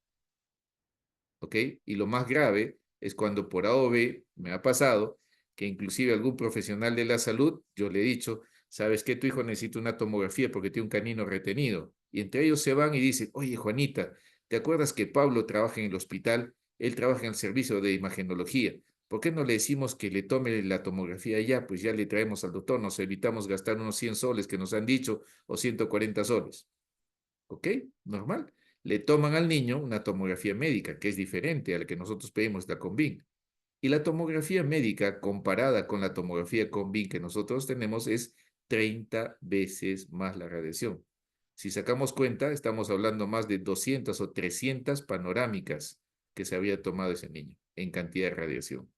¿Ok? Y lo más grave es cuando por A o B me ha pasado que inclusive algún profesional de la salud, yo le he dicho, ¿sabes qué? Tu hijo necesita una tomografía porque tiene un canino retenido. Y entre ellos se van y dicen, oye, Juanita, ¿te acuerdas que Pablo trabaja en el hospital? Él trabaja en el servicio de imagenología. ¿Por qué no le decimos que le tome la tomografía ya? Pues ya le traemos al doctor, nos evitamos gastar unos 100 soles que nos han dicho o 140 soles. ¿Ok? Normal. Le toman al niño una tomografía médica, que es diferente a la que nosotros pedimos, la Convin. Y la tomografía médica comparada con la tomografía Convin que nosotros tenemos es 30 veces más la radiación. Si sacamos cuenta, estamos hablando más de 200 o 300 panorámicas que se había tomado ese niño en cantidad de radiación.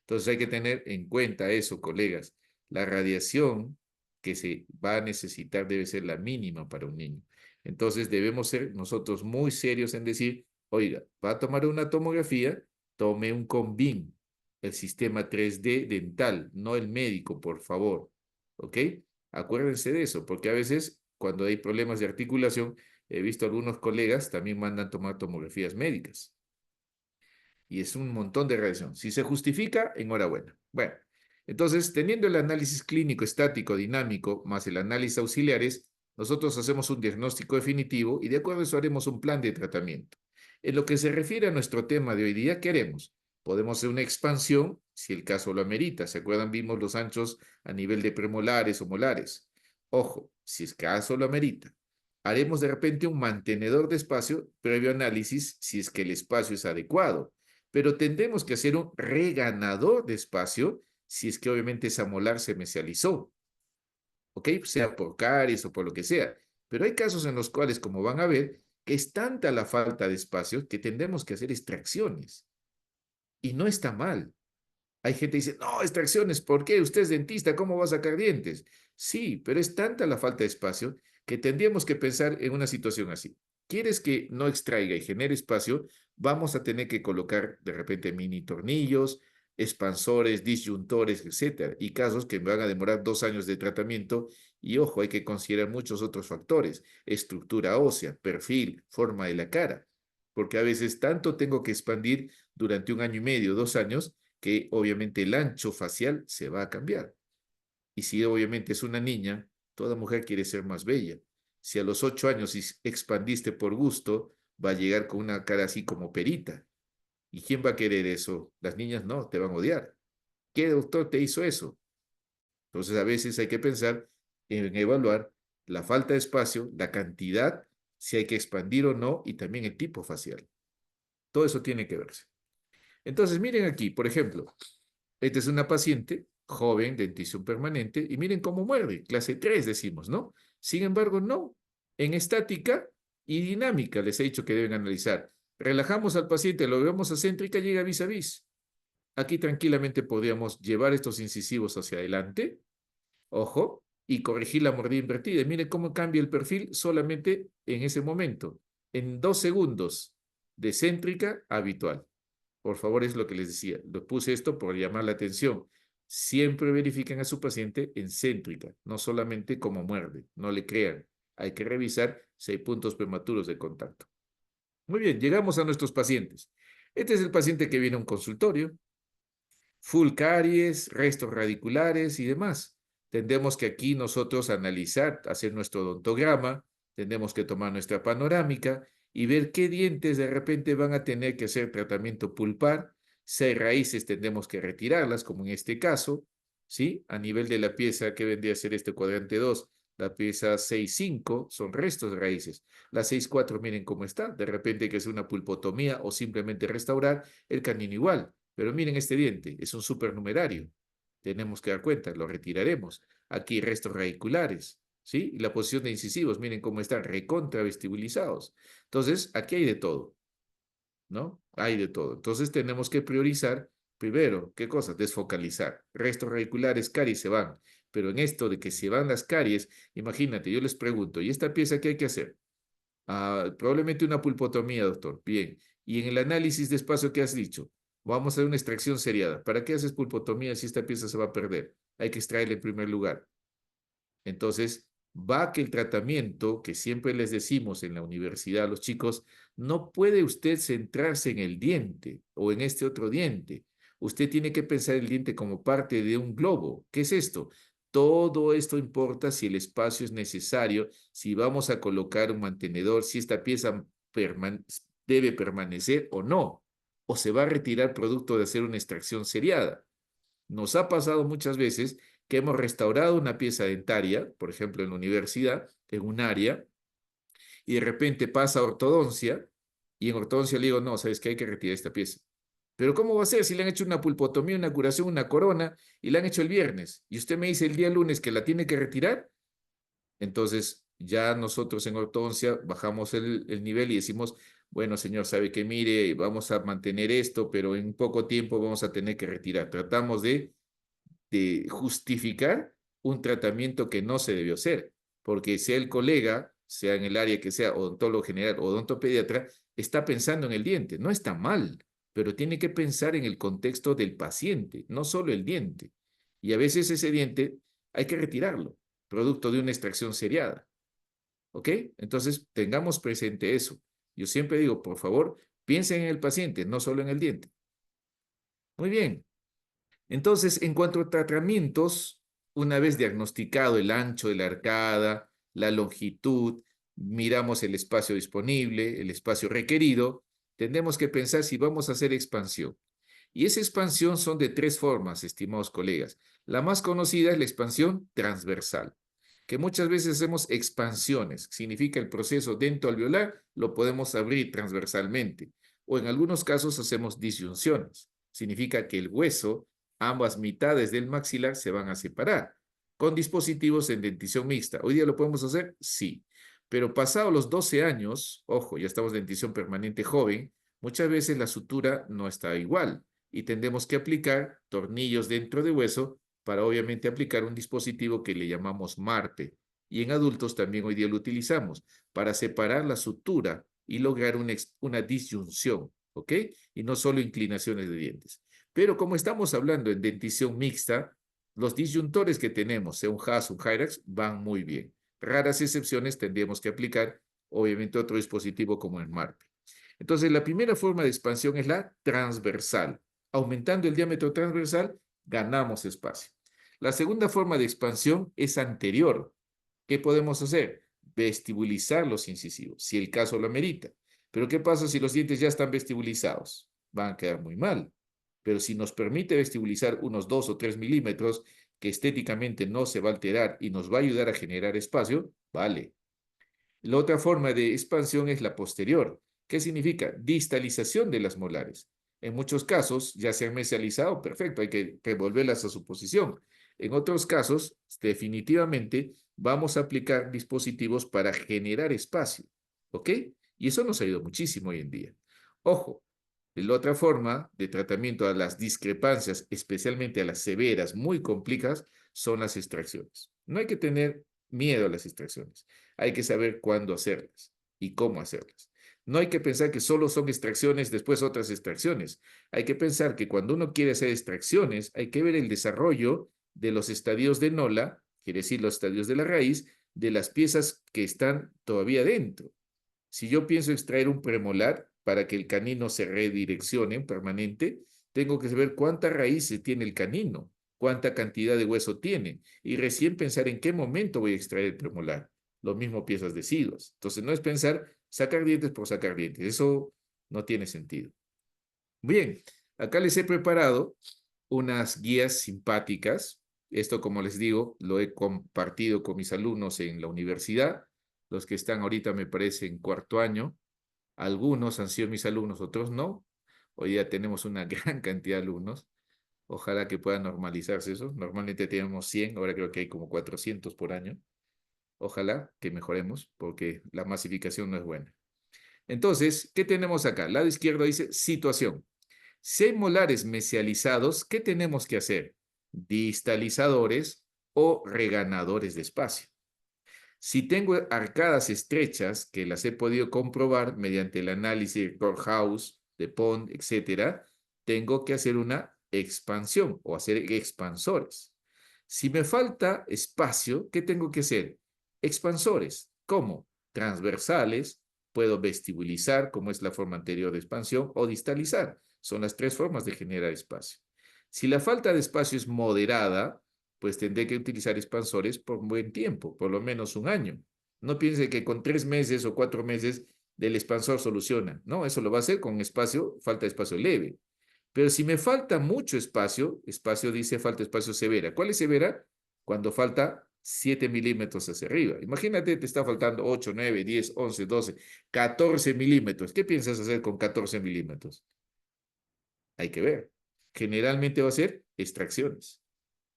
Entonces hay que tener en cuenta eso, colegas. La radiación que se va a necesitar debe ser la mínima para un niño. Entonces debemos ser nosotros muy serios en decir, oiga, va a tomar una tomografía, tome un Convin, el sistema 3D dental, no el médico, por favor. ¿Ok? Acuérdense de eso, porque a veces cuando hay problemas de articulación, he visto algunos colegas también mandan tomar tomografías médicas y es un montón de radiación. Si se justifica, enhorabuena. Bueno, entonces, teniendo el análisis clínico estático dinámico más el análisis auxiliares, nosotros hacemos un diagnóstico definitivo y de acuerdo a eso haremos un plan de tratamiento. En lo que se refiere a nuestro tema de hoy día, ¿qué haremos? Podemos hacer una expansión si el caso lo amerita. ¿Se acuerdan? Vimos los anchos a nivel de premolares o molares. Ojo, si el caso lo amerita. Haremos de repente un mantenedor de espacio previo análisis si es que el espacio es adecuado, pero tendremos que hacer un reganador de espacio si es que obviamente esa molar se mesializó, ¿ok? Sea por caries o por lo que sea. Pero hay casos en los cuales, como van a ver, que es tanta la falta de espacio que tendremos que hacer extracciones. Y no está mal. Hay gente que dice, no, extracciones, ¿por qué? Usted es dentista, ¿cómo va a sacar dientes? Sí, pero es tanta la falta de espacio que tendríamos que pensar en una situación así. ¿Quieres que no extraiga y genere espacio? Vamos a tener que colocar de repente mini tornillos, expansores, disyuntores, etcétera, y casos que van a demorar 2 años de tratamiento. Y ojo, hay que considerar muchos otros factores, estructura ósea, perfil, forma de la cara, porque a veces tanto tengo que expandir durante 1 año y medio, 2 años, que obviamente el ancho facial se va a cambiar. Y si obviamente es una niña, toda mujer quiere ser más bella. Si a los 8 años expandiste por gusto, va a llegar con una cara así como perita. ¿Y quién va a querer eso? Las niñas no, te van a odiar. ¿Qué doctor te hizo eso? Entonces a veces hay que pensar en evaluar la falta de espacio, la cantidad, si hay que expandir o no, y también el tipo facial. Todo eso tiene que verse. Entonces, miren aquí, por ejemplo, esta es una paciente joven, dentición permanente, y miren cómo muerde, clase 3 decimos, ¿no? Sin embargo, no. En estática y dinámica les he dicho que deben analizar. Relajamos al paciente, lo vemos acéntrica, llega vis a vis. Aquí tranquilamente podríamos llevar estos incisivos hacia adelante, ojo, y corregir la mordida invertida. Miren cómo cambia el perfil solamente en ese momento, en 2 segundos, de céntrica a habitual. Por favor, es lo que les decía. Lo puse esto por llamar la atención. Siempre verifiquen a su paciente en céntrica, no solamente como muerde. No le crean. Hay que revisar si hay puntos prematuros de contacto. Muy bien, llegamos a nuestros pacientes. Este es el paciente que viene a un consultorio. full caries, restos radiculares y demás. Tendremos que aquí nosotros analizar, hacer nuestro odontograma, tendremos que tomar nuestra panorámica y ver qué dientes de repente van a tener que hacer tratamiento pulpar, si hay raíces tendremos que retirarlas, como en este caso, ¿sí? A nivel de la pieza que vendría a ser este cuadrante 2, la pieza 6,5 son restos de raíces. La 6,4 miren cómo está, de repente hay que hacer una pulpotomía o simplemente restaurar el canino igual. Pero miren este diente, es un supernumerario. Tenemos que dar cuenta, lo retiraremos. Aquí restos radiculares, ¿sí? Y la posición de incisivos, miren cómo están recontravestibulizados. Entonces, aquí hay de todo, ¿no? Hay de todo. Entonces, tenemos que priorizar, primero, ¿qué cosa? Desfocalizar. Restos radiculares, caries se van. Pero en esto de que se van las caries, imagínate, yo les pregunto, ¿y esta pieza qué hay que hacer? Probablemente una pulpotomía, doctor. Bien. Y en el análisis de espacio que has dicho, vamos a hacer una extracción seriada. ¿Para qué haces pulpotomía si esta pieza se va a perder? Hay que extraerla en primer lugar. Entonces, va que el tratamiento que siempre les decimos en la universidad a los chicos, no puede usted centrarse en el diente o en este otro diente. Usted tiene que pensar el diente como parte de un globo. ¿Qué es esto? Todo esto importa si el espacio es necesario, si vamos a colocar un mantenedor, si esta pieza debe permanecer o no, o se va a retirar producto de hacer una extracción seriada. Nos ha pasado muchas veces que hemos restaurado una pieza dentaria, por ejemplo, en la universidad, en un área, y de repente pasa a ortodoncia, y en ortodoncia le digo, no, sabes que hay que retirar esta pieza. Pero ¿cómo va a ser si le han hecho una pulpotomía, una curación, una corona, y la han hecho el viernes? Y usted me dice el día lunes que la tiene que retirar. Entonces, ya nosotros en ortodoncia bajamos el nivel y decimos, bueno, señor, sabe que mire, vamos a mantener esto, pero en poco tiempo vamos a tener que retirar. Tratamos de justificar un tratamiento que no se debió hacer, porque sea el colega, sea en el área que sea, odontólogo general o odontopediatra, está pensando en el diente. No está mal, pero tiene que pensar en el contexto del paciente, no solo el diente. Y a veces ese diente hay que retirarlo, producto de una extracción seriada. ¿Ok? Entonces, tengamos presente eso. Yo siempre digo, por favor, piensen en el paciente, no solo en el diente. Muy bien. Entonces, en cuanto a tratamientos, una vez diagnosticado el ancho de la arcada, la longitud, miramos el espacio disponible, el espacio requerido, tendremos que pensar si vamos a hacer expansión. Y esa expansión son de tres formas, estimados colegas. La más conocida es la expansión transversal, que muchas veces hacemos expansiones. Significa el proceso dentoalveolar lo podemos abrir transversalmente. O en algunos casos hacemos disyunciones. Significa que el hueso, ambas mitades del maxilar se van a separar. Con dispositivos en dentición mixta. ¿Hoy día lo podemos hacer? Sí. Pero pasados los 12 años, ojo, ya estamos en dentición permanente joven, muchas veces la sutura no está igual y tendremos que aplicar tornillos dentro de hueso para obviamente aplicar un dispositivo que le llamamos MARPE. Y en adultos también hoy día lo utilizamos para separar la sutura y lograr una disyunción, ¿ok? Y no solo inclinaciones de dientes. Pero como estamos hablando en dentición mixta, los disyuntores que tenemos, sea un Haas o un Hyrax, van muy bien. Raras excepciones tendríamos que aplicar, obviamente, otro dispositivo como el MARPE. Entonces, la primera forma de expansión es la transversal. Aumentando el diámetro transversal, ganamos espacio. La segunda forma de expansión es anterior. ¿Qué podemos hacer? Vestibulizar los incisivos, si el caso lo amerita. Pero ¿qué pasa si los dientes ya están vestibulizados? Van a quedar muy mal. Pero si nos permite vestibulizar unos 2 o 3 milímetros, que estéticamente no se va a alterar y nos va a ayudar a generar espacio, vale. La otra forma de expansión es la posterior. ¿Qué significa? Distalización de las molares. En muchos casos ya se han mesializado, perfecto, hay que devolverlas a su posición. En otros casos, definitivamente vamos a aplicar dispositivos para generar espacio, ¿ok? Y eso nos ha ayudado muchísimo hoy en día. Ojo, la otra forma de tratamiento a las discrepancias, especialmente a las severas, muy complejas, son las extracciones. No hay que tener miedo a las extracciones. Hay que saber cuándo hacerlas y cómo hacerlas. No hay que pensar que solo son extracciones, después otras extracciones. Hay que pensar que cuando uno quiere hacer extracciones, hay que ver el desarrollo de los estadios de Nola, quiere decir los estadios de la raíz, de las piezas que están todavía dentro. Si yo pienso extraer un premolar para que el canino se redireccione permanente, Tengo que saber cuántas raíces tiene el canino, cuánta cantidad de hueso tiene, y recién pensar en qué momento voy a extraer el premolar. Lo mismo piezas deciduas. Entonces no es pensar sacar dientes por sacar dientes. Eso no tiene sentido. Bien, acá les he preparado unas guías simpáticas. Esto, como les digo, lo he compartido con mis alumnos en la universidad. Los que están ahorita me parece en cuarto año. Algunos han sido mis alumnos, otros no. Hoy día tenemos una gran cantidad de alumnos. Ojalá que pueda normalizarse eso. Normalmente tenemos 100, ahora creo que hay como 400 por año. Ojalá que mejoremos porque la masificación no es buena. Entonces, ¿qué tenemos acá? El lado izquierdo dice situación. Si hay molares mesializados, ¿qué tenemos que hacer? Distalizadores o reganadores de espacio. Si tengo arcadas estrechas, que las he podido comprobar mediante el análisis de Courthouse, de Pond, etcétera, tengo que hacer una expansión o hacer expansores. Si me falta espacio, ¿qué tengo que hacer? Expansores. ¿Cómo? Transversales, puedo vestibulizar, como es la forma anterior de expansión, o distalizar. Son las tres formas de generar espacio. Si la falta de espacio es moderada, pues tendré que utilizar expansores por un buen tiempo, por lo menos un año. No piense que con 3 meses o 4 meses del expansor soluciona. No, eso lo va a hacer con espacio, falta de espacio leve. Pero si me falta mucho espacio, espacio dice falta espacio severa. ¿Cuál es severa? Cuando falta 7 milímetros hacia arriba. Imagínate, te está faltando 8, 9, 10, 11, 12, 14 milímetros. ¿Qué piensas hacer con 14 milímetros? Hay que ver. Generalmente va a ser extracciones.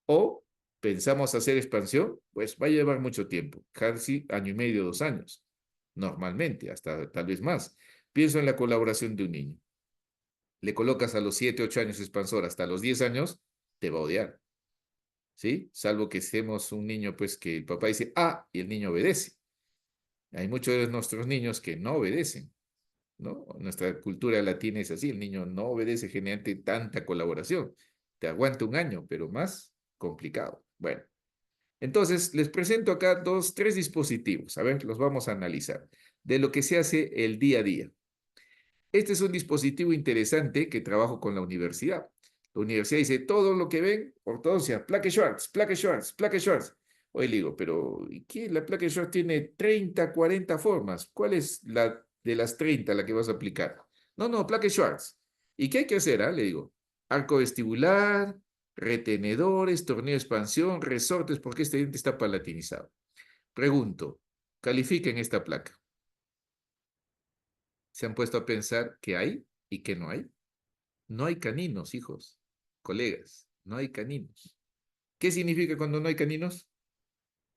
O pensamos hacer expansión, pues va a llevar mucho tiempo, casi año y medio, 2 años, normalmente, hasta tal vez más. Pienso en la colaboración de un niño. Le colocas a los 7, 8 años expansor hasta los 10 años, te va a odiar, ¿sí? Salvo que seamos un niño, pues que el papá dice, ah, y el niño obedece. Hay muchos de nuestros niños que no obedecen, ¿no? Nuestra cultura latina es así, el niño no obedece generalmente tanta colaboración. Te aguanta un año, pero más complicado. Bueno. Entonces, les presento acá tres dispositivos. A ver, los vamos a analizar. De lo que se hace el día a día. Este es un dispositivo interesante que trabajo con la universidad. La universidad dice, todo lo que ven, ortodoncia, plaque Schwartz, plaque Schwartz, plaque Schwartz. Hoy le digo, pero ¿y qué? La plaque Schwartz tiene 30, 40 formas. ¿Cuál es la de las 30 la que vas a aplicar? No, no, plaque Schwartz. ¿Y qué hay que hacer? Le digo, arco vestibular, retenedores, tornillo de expansión, resortes, porque este diente está palatinizado. Pregunto, califiquen esta placa. ¿Se han puesto a pensar qué hay y qué no hay? No hay caninos, hijos, colegas, no hay caninos. ¿Qué significa cuando no hay caninos?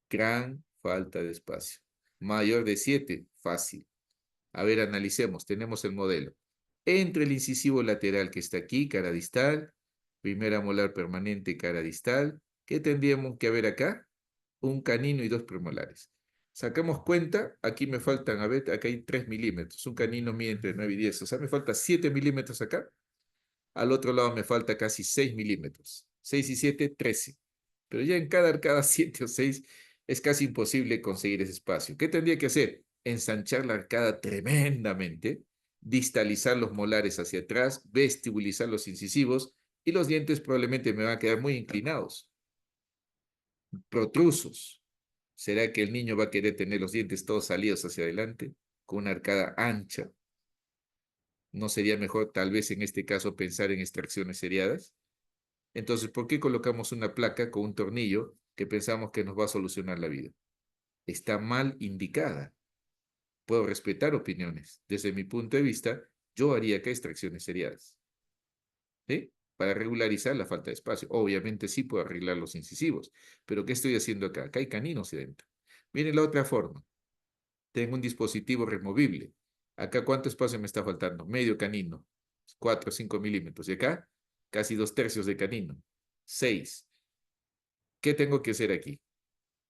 Gran falta de espacio. Mayor de 7, fácil. A ver, analicemos. Tenemos el modelo. Entre el incisivo lateral que está aquí, cara distal, primera molar permanente, cara distal, ¿qué tendríamos que haber acá? Un canino y dos premolares. Sacamos cuenta, aquí me faltan, a ver, acá hay 3 milímetros. Un canino mide entre 9 y 10, o sea, me falta 7 milímetros acá. Al otro lado me falta casi 6 milímetros. 6 y 7, 13. Pero ya en cada arcada 7 o 6 es casi imposible conseguir ese espacio. ¿Qué tendría que hacer? Ensanchar la arcada tremendamente, distalizar los molares hacia atrás, vestibulizar los incisivos y los dientes probablemente me van a quedar muy inclinados, protrusos. ¿Será que el niño va a querer tener los dientes todos salidos hacia adelante, con una arcada ancha? ¿No sería mejor tal vez en este caso pensar en extracciones seriadas? Entonces, ¿por qué colocamos una placa con un tornillo que pensamos que nos va a solucionar la vida? Está mal indicada. Puedo respetar opiniones. Desde mi punto de vista, yo haría acá extracciones seriadas, ¿sí? Para regularizar la falta de espacio. Obviamente sí puedo arreglar los incisivos, pero ¿qué estoy haciendo acá? Acá hay caninos dentro. Miren la otra forma. Tengo un dispositivo removible. Acá, ¿cuánto espacio me está faltando? Medio canino, 4 o 5 milímetros. Y acá, casi 2/3 de canino, 6. ¿Qué tengo que hacer aquí?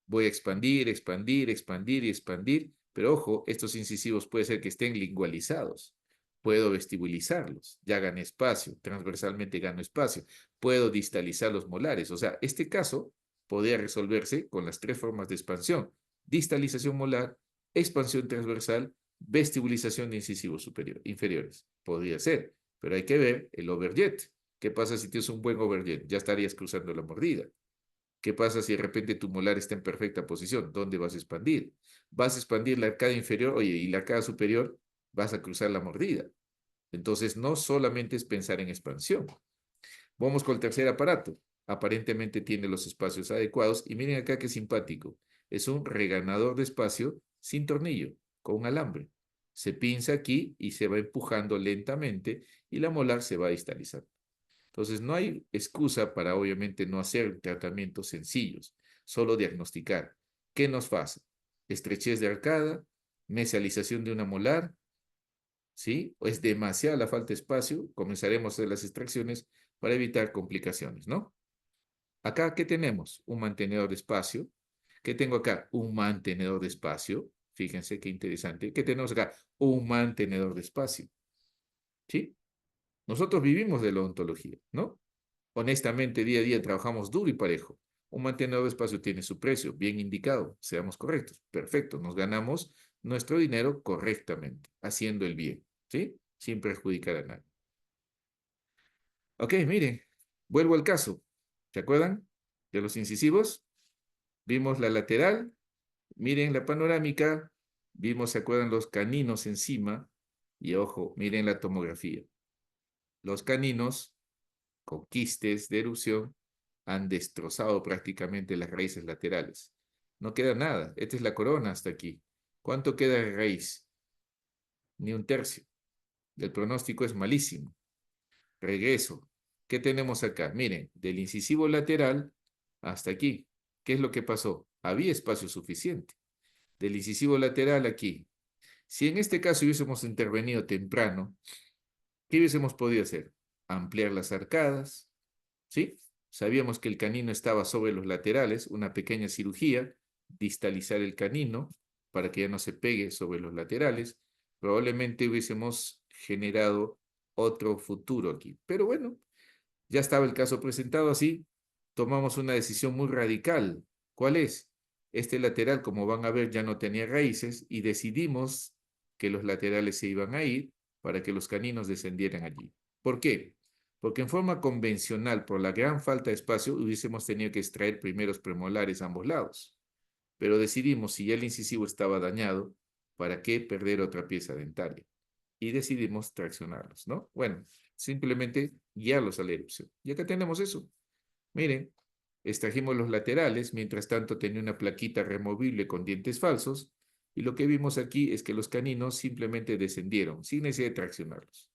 Voy a expandir, expandir, expandir y expandir, pero ojo, estos incisivos puede ser que estén lingualizados. Puedo vestibulizarlos, ya gané espacio, transversalmente gano espacio. Puedo distalizar los molares. O sea, este caso podría resolverse con las tres formas de expansión: distalización molar, expansión transversal, vestibulización de incisivos inferiores. Podría ser, pero hay que ver el overjet. ¿Qué pasa si tienes un buen overjet? Ya estarías cruzando la mordida. ¿Qué pasa si de repente tu molar está en perfecta posición? ¿Dónde vas a expandir? Vas a expandir la arcada inferior, oye, y la arcada superior vas a cruzar la mordida. Entonces, no solamente es pensar en expansión. Vamos con el tercer aparato. Aparentemente tiene los espacios adecuados y miren acá qué simpático. Es un reganador de espacio sin tornillo, con un alambre. Se pinza aquí y se va empujando lentamente y la molar se va a distalizar. Entonces, no hay excusa para obviamente no hacer tratamientos sencillos, solo diagnosticar. ¿Qué nos pasa? Estrechez de arcada, mesialización de una molar, ¿sí? O es demasiada la falta de espacio, comenzaremos a hacer las extracciones para evitar complicaciones, ¿no? Acá, ¿qué tenemos? Un mantenedor de espacio. ¿Qué tengo acá? Un mantenedor de espacio. Fíjense qué interesante. ¿Qué tenemos acá? Un mantenedor de espacio, ¿sí? Nosotros vivimos de la odontología, ¿no? Honestamente, día a día trabajamos duro y parejo. Un mantenedor de espacio tiene su precio, bien indicado, seamos correctos. Perfecto, nos ganamos nuestro dinero correctamente, haciendo el bien, ¿sí? Sin perjudicar a nadie. Ok, miren, vuelvo al caso. ¿Se acuerdan de los incisivos? Vimos la lateral, miren la panorámica, vimos, ¿se acuerdan los caninos encima? Y ojo, miren la tomografía. Los caninos con quistes de erupción han destrozado prácticamente las raíces laterales. No queda nada. Esta es la corona hasta aquí. ¿Cuánto queda de raíz? Ni un tercio. El pronóstico es malísimo. Regreso. ¿Qué tenemos acá? Miren, del incisivo lateral hasta aquí. ¿Qué es lo que pasó? Había espacio suficiente. Del incisivo lateral aquí. Si en este caso hubiésemos intervenido temprano, ¿qué hubiésemos podido hacer? Ampliar las arcadas, ¿sí? Sabíamos que el canino estaba sobre los laterales, una pequeña cirugía, distalizar el canino para que ya no se pegue sobre los laterales. Probablemente hubiésemos generado otro futuro aquí. Pero bueno, ya estaba el caso presentado así, tomamos una decisión muy radical. ¿Cuál es? Este lateral, como van a ver, ya no tenía raíces y decidimos que los laterales se iban a ir para que los caninos descendieran allí. ¿Por qué? Porque en forma convencional, por la gran falta de espacio, hubiésemos tenido que extraer primeros premolares a ambos lados. Pero decidimos, si ya el incisivo estaba dañado, ¿para qué perder otra pieza dentaria? Y decidimos traccionarlos, ¿no? Bueno, simplemente guiarlos a la erupción. Y acá tenemos eso. Miren, extrajimos los laterales, mientras tanto tenía una plaquita removible con dientes falsos, y lo que vimos aquí es que los caninos simplemente descendieron, sin necesidad de traccionarlos.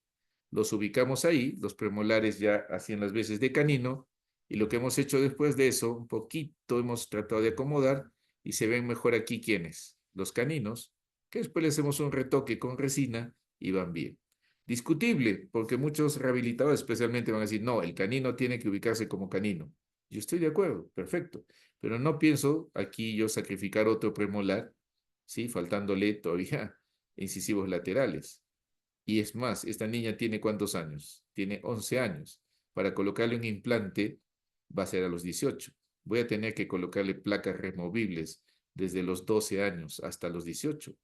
Los ubicamos ahí, los premolares ya hacían las veces de canino, y lo que hemos hecho después de eso, un poquito hemos tratado de acomodar, y se ven mejor aquí quiénes, los caninos, que después le hacemos un retoque con resina y van bien. Discutible, porque muchos rehabilitadores especialmente van a decir, no, el canino tiene que ubicarse como canino. Yo estoy de acuerdo, perfecto, pero no pienso aquí yo sacrificar otro premolar, ¿sí? Faltándole todavía incisivos laterales. Y es más, esta niña tiene ¿cuántos años? Tiene 11 años. Para colocarle un implante va a ser a los 18. Voy a tener que colocarle placas removibles desde los 12 años hasta los 18,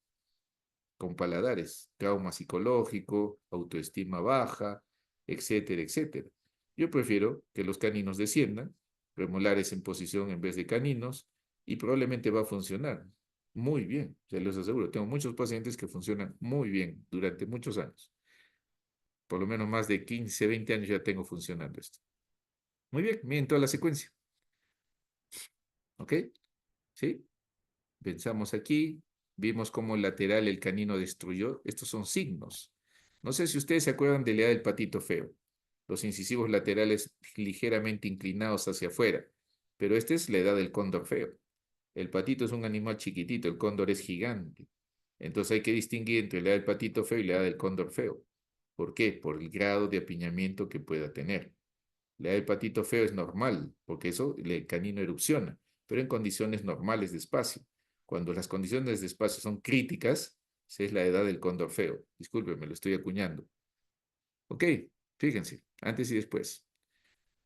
con paladares, trauma psicológico, autoestima baja, etcétera, etcétera. Yo prefiero que los caninos desciendan, premolares en posición en vez de caninos, y probablemente va a funcionar muy bien, se los aseguro. Tengo muchos pacientes que funcionan muy bien durante muchos años. Por lo menos más de 15, 20 años ya tengo funcionando esto. Muy bien, miren toda la secuencia. ¿Ok? ¿Sí? Pensamos aquí, vimos cómo lateral el canino destruyó. Estos son signos. No sé si ustedes se acuerdan de la edad del patito feo. Los incisivos laterales ligeramente inclinados hacia afuera. Pero esta es la edad del cóndor feo. El patito es un animal chiquitito, el cóndor es gigante. Entonces hay que distinguir entre la edad del patito feo y la edad del cóndor feo. ¿Por qué? Por el grado de apiñamiento que pueda tener. La edad del patito feo es normal, porque eso el canino erupciona, pero en condiciones normales de espacio. Cuando las condiciones de espacio son críticas, esa es la edad del cóndor feo. Disculpen, lo estoy acuñando. Ok, fíjense, antes y después.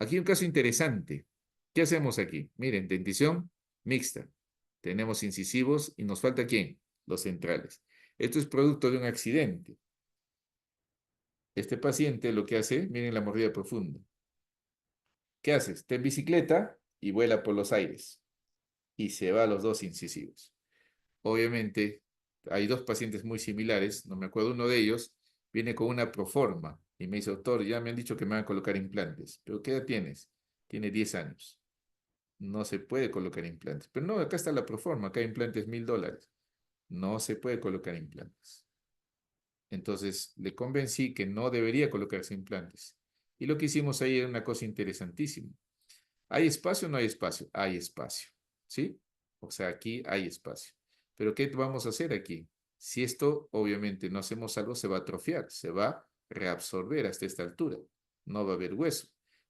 Aquí un caso interesante. ¿Qué hacemos aquí? Miren, dentición mixta. Tenemos incisivos y nos falta ¿quién? Los centrales. Esto es producto de un accidente. Este paciente lo que hace, miren la mordida profunda. ¿Qué haces? Está en bicicleta y vuela por los aires y se va a los dos incisivos. Obviamente, hay dos pacientes muy similares, no me acuerdo, uno de ellos viene con una proforma y me dice, doctor, ya me han dicho que me van a colocar implantes, pero ¿qué edad tienes? Tiene 10 años. No se puede colocar implantes. Pero no, acá está la proforma, acá hay implantes $1000. No se puede colocar implantes. Entonces le convencí que no debería colocarse implantes. Y lo que hicimos ahí era una cosa interesantísima. ¿Hay espacio o no hay espacio? Hay espacio, ¿sí? O sea, aquí hay espacio. Pero ¿qué vamos a hacer aquí? Si esto, obviamente, no hacemos algo, se va a atrofiar, se va a reabsorber hasta esta altura. No va a haber hueso.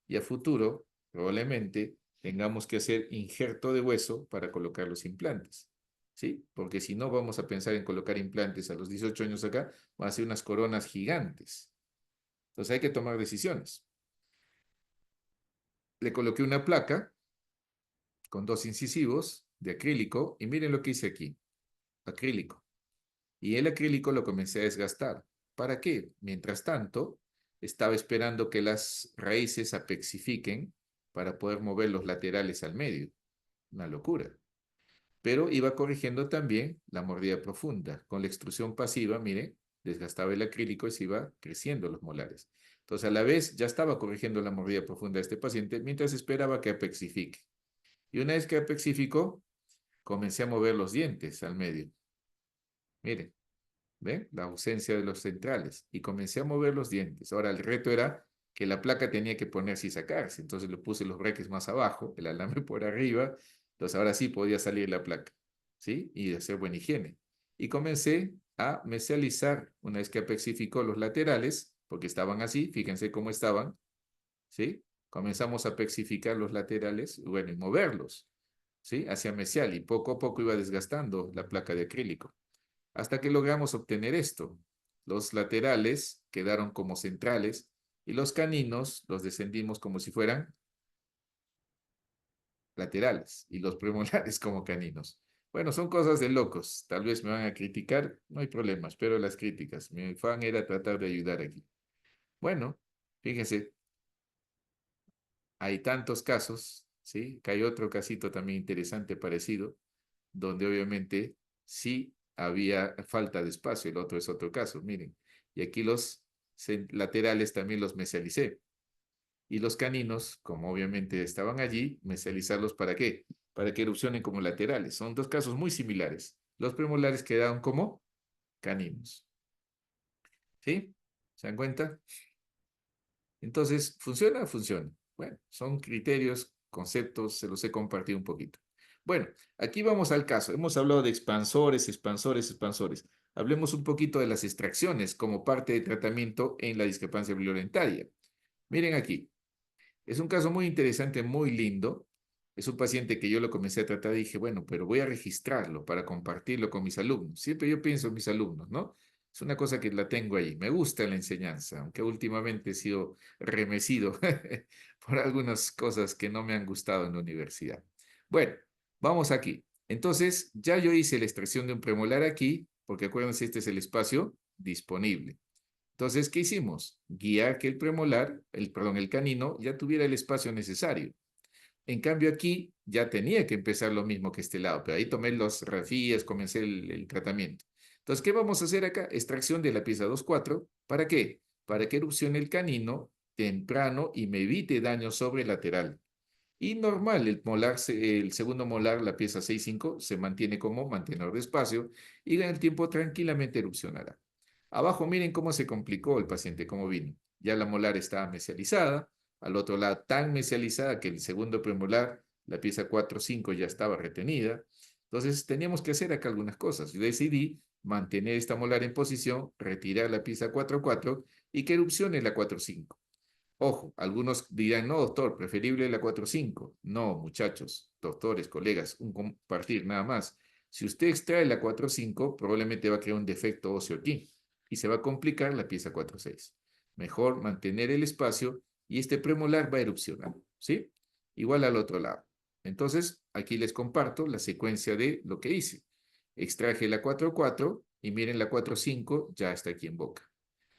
Y a futuro, probablemente, tengamos que hacer injerto de hueso para colocar los implantes, ¿sí? Porque si no, vamos a pensar en colocar implantes a los 18 años acá, van a ser unas coronas gigantes. Entonces hay que tomar decisiones. Le coloqué una placa con dos incisivos de acrílico y miren lo que hice aquí, acrílico. Y el acrílico lo comencé a desgastar. ¿Para qué? Mientras tanto, estaba esperando que las raíces apexifiquen para poder mover los laterales al medio. Una locura. Pero iba corrigiendo también la mordida profunda. Con la extrusión pasiva, miren, desgastaba el acrílico y se iba creciendo los molares. Entonces, a la vez, ya estaba corrigiendo la mordida profunda de este paciente mientras esperaba que apexifique. Y una vez que apexificó, comencé a mover los dientes al medio. Miren, ¿ven? La ausencia de los centrales. Y comencé a mover los dientes. Ahora, el reto era que la placa tenía que ponerse y sacarse. Entonces le puse los brackets más abajo, el alambre por arriba. Entonces ahora sí podía salir la placa, ¿sí? Y hacer buena higiene. Y comencé a mesializar una vez que apexificó los laterales, porque estaban así, fíjense cómo estaban, ¿sí? Comenzamos a apexificar los laterales, bueno, y moverlos, ¿sí? Hacia mesial y poco a poco iba desgastando la placa de acrílico. Hasta que logramos obtener esto. Los laterales quedaron como centrales y los caninos los descendimos como si fueran laterales y los premolares como caninos. Bueno, son cosas de locos. Tal vez me van a criticar, no hay problema, espero las críticas. Mi afán era tratar de ayudar aquí. Bueno, fíjense, hay tantos casos, ¿sí? Que hay otro casito también interesante parecido, donde obviamente sí había falta de espacio, el otro es otro caso, miren. Y aquí los laterales también los mesialicé. Y los caninos, como obviamente estaban allí, mesializarlos ¿para qué? Para que erupcionen como laterales. Son dos casos muy similares. Los premolares quedaron como caninos. ¿Sí? ¿Se dan cuenta? Entonces, ¿funciona? Funciona. Bueno, son criterios, conceptos, se los he compartido un poquito. Bueno, aquí vamos al caso. Hemos hablado de expansores, expansores, expansores. Hablemos un poquito de las extracciones como parte de tratamiento en la discrepancia biliodentaria. Miren aquí, es un caso muy interesante, muy lindo. Es un paciente que yo lo comencé a tratar y dije, bueno, pero voy a registrarlo para compartirlo con mis alumnos. Siempre yo pienso en mis alumnos, ¿no? Es una cosa que la tengo ahí. Me gusta la enseñanza, aunque últimamente he sido remecido por algunas cosas que no me han gustado en la universidad. Bueno, vamos aquí. Entonces, ya yo hice la extracción de un premolar aquí, porque acuérdense, este es el espacio disponible. Entonces, ¿qué hicimos? Guiar que el premolar, perdón, el canino, ya tuviera el espacio necesario. En cambio, aquí ya tenía que empezar lo mismo que este lado, pero ahí tomé las rafías, comencé el tratamiento. Entonces, ¿qué vamos a hacer acá? Extracción de la pieza 2,4. ¿Para qué? Para que erupcione el canino temprano y me evite daño sobrelateral. Y normal, el segundo molar, la pieza 6,5, se mantiene como mantenedor de espacio y en el tiempo tranquilamente erupcionará. Abajo miren cómo se complicó el paciente, cómo vino. Ya la molar estaba mesializada, al otro lado tan mesializada que el segundo premolar, la pieza 4,5 ya estaba retenida. Entonces teníamos que hacer acá algunas cosas. Yo decidí mantener esta molar en posición, retirar la pieza 4,4 y que erupcione la 4,5. Ojo, algunos dirán, no, doctor, preferible la 4,5. No, muchachos, doctores, colegas, un compartir nada más. Si usted extrae la 4,5, probablemente va a crear un defecto óseo aquí y se va a complicar la pieza 4,6. Mejor mantener el espacio y este premolar va a erupcionar, ¿sí? Igual al otro lado. Entonces, aquí les comparto la secuencia de lo que hice. Extraje la 4,4 y miren la 4,5 ya está aquí en boca.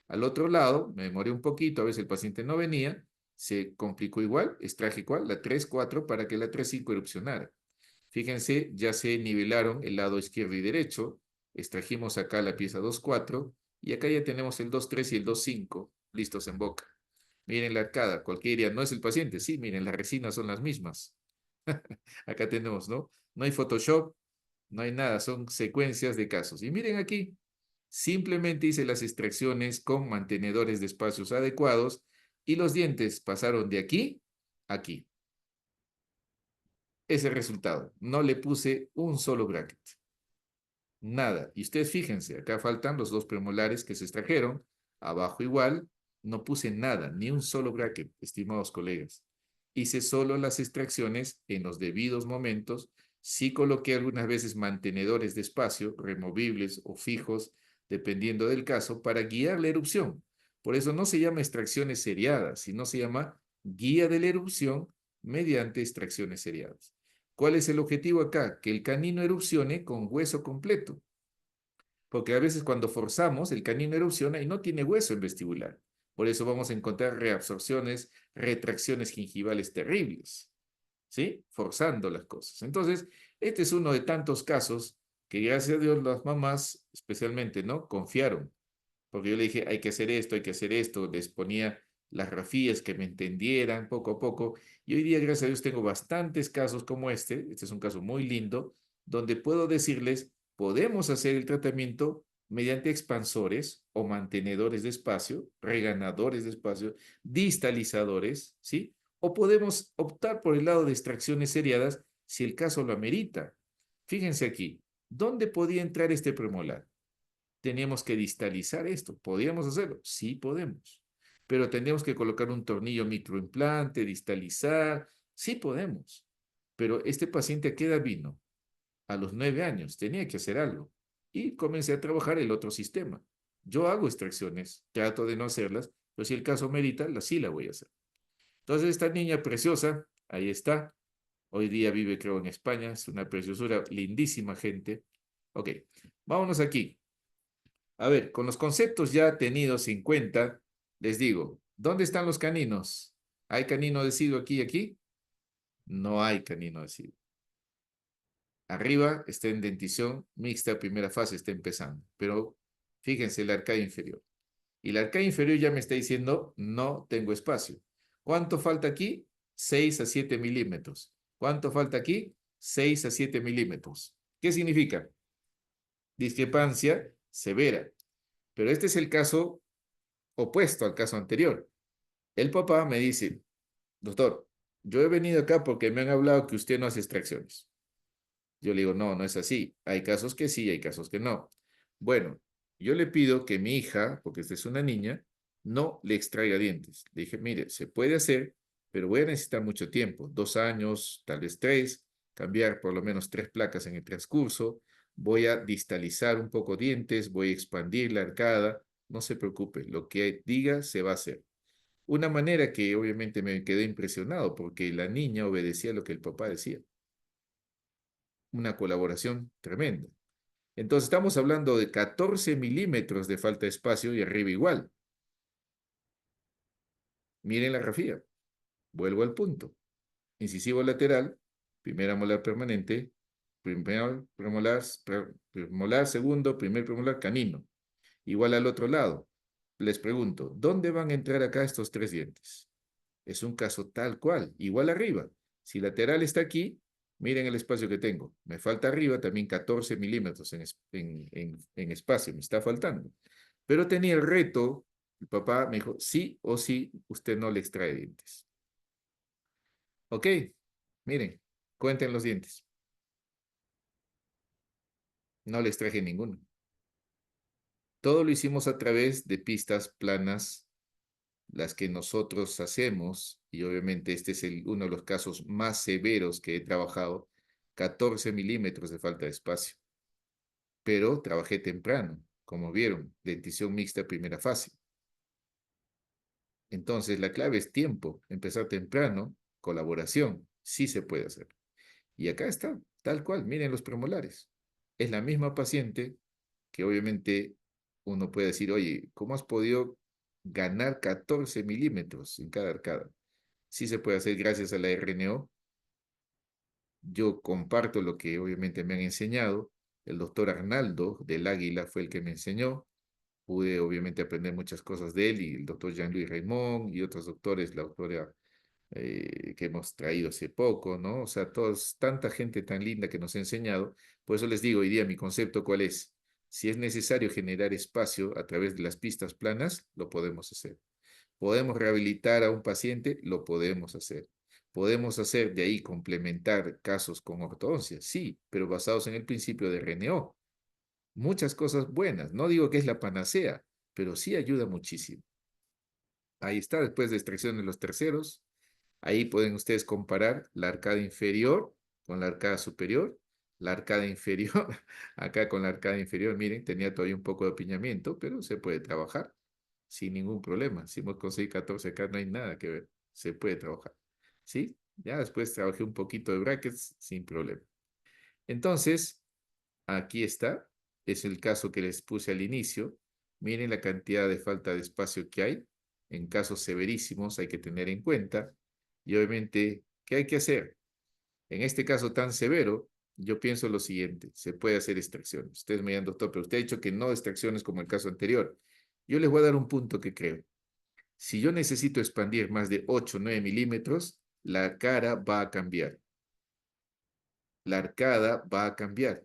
Al otro lado, me demoré un poquito, a veces el paciente no venía, Se complicó igual, extraje igual, la 3,4 para que la 3,5 erupcionara. Fíjense, ya se nivelaron el lado izquierdo y derecho. Extrajimos acá la pieza 2,4 y acá ya tenemos el 2,3 y el 2,5 listos en boca. Miren la arcada, cualquiera diría, no es el paciente. Sí, miren, las resinas son las mismas. Acá tenemos, ¿no? No hay Photoshop, no hay nada, son secuencias de casos. Y miren aquí, simplemente hice las extracciones con mantenedores de espacios adecuados y los dientes pasaron de aquí a aquí. Ese resultado. No le puse un solo bracket. Nada. Y ustedes fíjense, acá faltan los dos premolares que se extrajeron. Abajo igual, no puse nada, ni un solo bracket, estimados colegas. Hice solo las extracciones en los debidos momentos. Sí coloqué algunas veces mantenedores de espacio, removibles o fijos, dependiendo del caso, para guiar la erupción. Por eso no se llama extracciones seriadas, sino se llama guía de la erupción mediante extracciones seriadas. ¿Cuál es el objetivo acá? Que el canino erupcione con hueso completo. Porque a veces cuando forzamos, el canino erupciona y no tiene hueso en vestibular. Por eso vamos a encontrar reabsorciones, retracciones gingivales terribles, ¿sí? Forzando las cosas. Entonces, este es uno de tantos casos que gracias a Dios las mamás, especialmente, ¿no? Confiaron. Porque yo le dije, hay que hacer esto, hay que hacer esto. Les ponía las grafías que me entendieran poco a poco. Y hoy día, gracias a Dios, tengo bastantes casos como este. Este es un caso muy lindo, donde puedo decirles, podemos hacer el tratamiento mediante expansores o mantenedores de espacio, reganadores de espacio, distalizadores, ¿sí? O podemos optar por el lado de extracciones seriadas si el caso lo amerita. Fíjense aquí, ¿dónde podía entrar este premolar? Teníamos que distalizar esto. ¿Podíamos hacerlo? Sí, podemos. Pero tendríamos que colocar un tornillo microimplante, distalizar. Sí, podemos. Pero este paciente a qué edad vino? A los 9 años. Tenía que hacer algo. Y comencé a trabajar el otro sistema. Yo hago extracciones, trato de no hacerlas, pero si el caso merita, sí la voy a hacer. Entonces, esta niña preciosa, ahí está. Hoy día vive, creo, en España. Es una preciosura, lindísima gente. Ok, vámonos aquí. A ver, con los conceptos ya tenidos en cuenta, les digo, ¿dónde están los caninos? ¿Hay canino deciduo aquí y aquí? No hay canino deciduo. Arriba está en dentición mixta, primera fase está empezando, pero fíjense la arcada inferior. Y la arcada inferior ya me está diciendo, no tengo espacio. ¿Cuánto falta aquí? 6 a 7 milímetros. ¿Cuánto falta aquí? 6 a 7 milímetros. ¿Qué significa? Discrepancia severa. Pero este es el caso opuesto al caso anterior. El papá me dice, doctor, yo he venido acá porque me han hablado que usted no hace extracciones. Yo le digo, no, no es así. Hay casos que sí, hay casos que no. Bueno, yo le pido que mi hija, porque esta es una niña, no le extraiga dientes. Le dije, mire, se puede hacer, pero voy a necesitar mucho tiempo, 2 años, tal vez 3, cambiar por lo menos 3 placas en el transcurso. Voy a distalizar un poco dientes, voy a expandir la arcada. No se preocupe, lo que diga se va a hacer. Una manera que obviamente me quedé impresionado porque la niña obedecía lo que el papá decía. Una colaboración tremenda. Entonces estamos hablando de 14 milímetros de falta de espacio y arriba igual. Miren la grafía. Vuelvo al punto. Incisivo lateral, primera molar permanente, primer premolar, premolar segundo, primer premolar canino. Igual al otro lado. Les pregunto, ¿dónde van a entrar acá estos 3 dientes? Es un caso tal cual, igual arriba. Si lateral está aquí, miren el espacio que tengo. Me falta arriba también 14 milímetros en espacio, me está faltando. Pero tenía el reto, el papá me dijo, sí o sí, usted no le extrae dientes. Ok, miren, cuenten los dientes. No le extraje ninguno. Todo lo hicimos a través de pistas planas, las que nosotros hacemos, y obviamente este es uno de los casos más severos que he trabajado, 14 milímetros de falta de espacio. Pero trabajé temprano, como vieron, dentición mixta primera fase. Entonces la clave es tiempo, empezar temprano, colaboración, sí se puede hacer. Y acá está, tal cual, miren los premolares. Es la misma paciente que obviamente uno puede decir, oye, ¿cómo has podido ganar 14 milímetros en cada arcada? Sí se puede hacer gracias a la RNO. Yo comparto lo que obviamente me han enseñado. El doctor Arnaldo del Águila fue el que me enseñó. Pude obviamente aprender muchas cosas de él y el doctor Jean-Louis Raymond y otros doctores, la doctora que hemos traído hace poco, ¿no? O sea, tanta gente tan linda que nos ha enseñado. Por eso les digo, hoy día mi concepto, ¿cuál es? Si es necesario generar espacio a través de las pistas planas, lo podemos hacer. ¿Podemos rehabilitar a un paciente? Lo podemos hacer. ¿Podemos hacer de ahí complementar casos con ortodoncia? Sí, pero basados en el principio de RNO. Muchas cosas buenas. No digo que es la panacea, pero sí ayuda muchísimo. Ahí está, después de extracción de los terceros. Ahí pueden ustedes comparar la arcada inferior con la arcada superior. La arcada inferior, acá con la arcada inferior, miren, tenía todavía un poco de apiñamiento, pero se puede trabajar sin ningún problema. Si hemos conseguido 14 acá, no hay nada que ver. Se puede trabajar. ¿Sí? Ya después trabajé un poquito de brackets sin problema. Entonces, aquí está. Es el caso que les puse al inicio. Miren la cantidad de falta de espacio que hay. En casos severísimos hay que tener en cuenta. Y obviamente, ¿qué hay que hacer? En este caso tan severo, yo pienso lo siguiente, se puede hacer extracciones. Ustedes me dirán, doctor, pero usted ha dicho que no extracciones como el caso anterior. Yo les voy a dar un punto que creo. Si yo necesito expandir más de 8 o 9 milímetros, la cara va a cambiar. La arcada va a cambiar.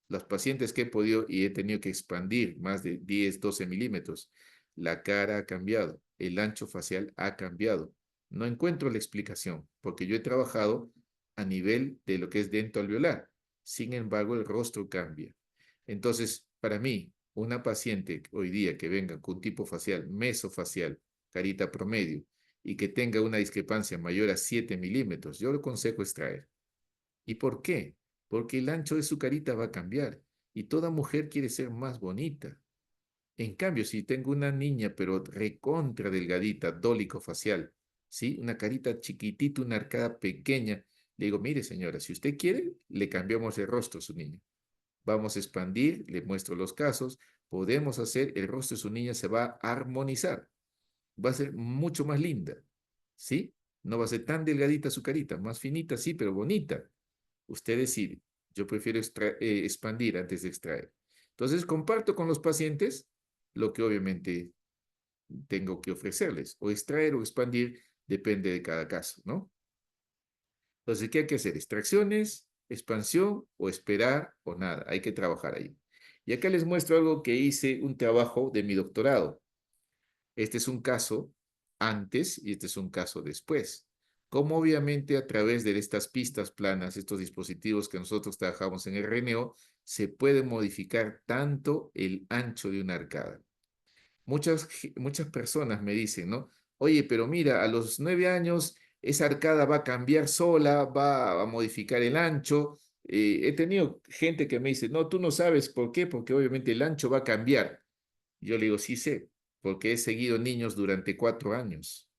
Los pacientes que he podido y he tenido que expandir más de 10, 12 milímetros, la cara ha cambiado, el ancho facial ha cambiado. No encuentro la explicación, porque yo he trabajado a nivel de lo que es dento alveolar. Sin embargo, el rostro cambia. Entonces, para mí, una paciente hoy día que venga con tipo facial mesofacial, carita promedio, y que tenga una discrepancia mayor a 7 milímetros, yo le aconsejo extraer. ¿Y por qué? Porque el ancho de su carita va a cambiar y toda mujer quiere ser más bonita. En cambio, si tengo una niña pero recontra delgadita, dólico facial, ¿sí? Una carita chiquitita, una arcada pequeña, le digo, mire señora, si usted quiere, le cambiamos el rostro a su niña. Vamos a expandir, le muestro los casos, podemos hacer, el rostro de su niña se va a armonizar, va a ser mucho más linda, ¿sí? No va a ser tan delgadita su carita, más finita, sí, pero bonita. Usted decide. Yo prefiero expandir antes de extraer. Entonces, comparto con los pacientes lo que obviamente tengo que ofrecerles. O extraer o expandir, depende de cada caso, ¿no? Entonces, ¿qué hay que hacer? Extracciones, expansión o esperar o nada. Hay que trabajar ahí. Y acá les muestro algo que hice, un trabajo de mi doctorado. Este es un caso antes y este es un caso después. Como obviamente a través de estas pistas planas, estos dispositivos que nosotros trabajamos en RNO, se puede modificar tanto el ancho de una arcada. Muchas personas me dicen, ¿no? Oye, pero mira, a los 9 años esa arcada va a cambiar sola, va a modificar el ancho. He tenido gente que me dice, no, tú no sabes por qué, porque obviamente el ancho va a cambiar. Yo le digo, sí sé, porque he seguido niños durante 4 años,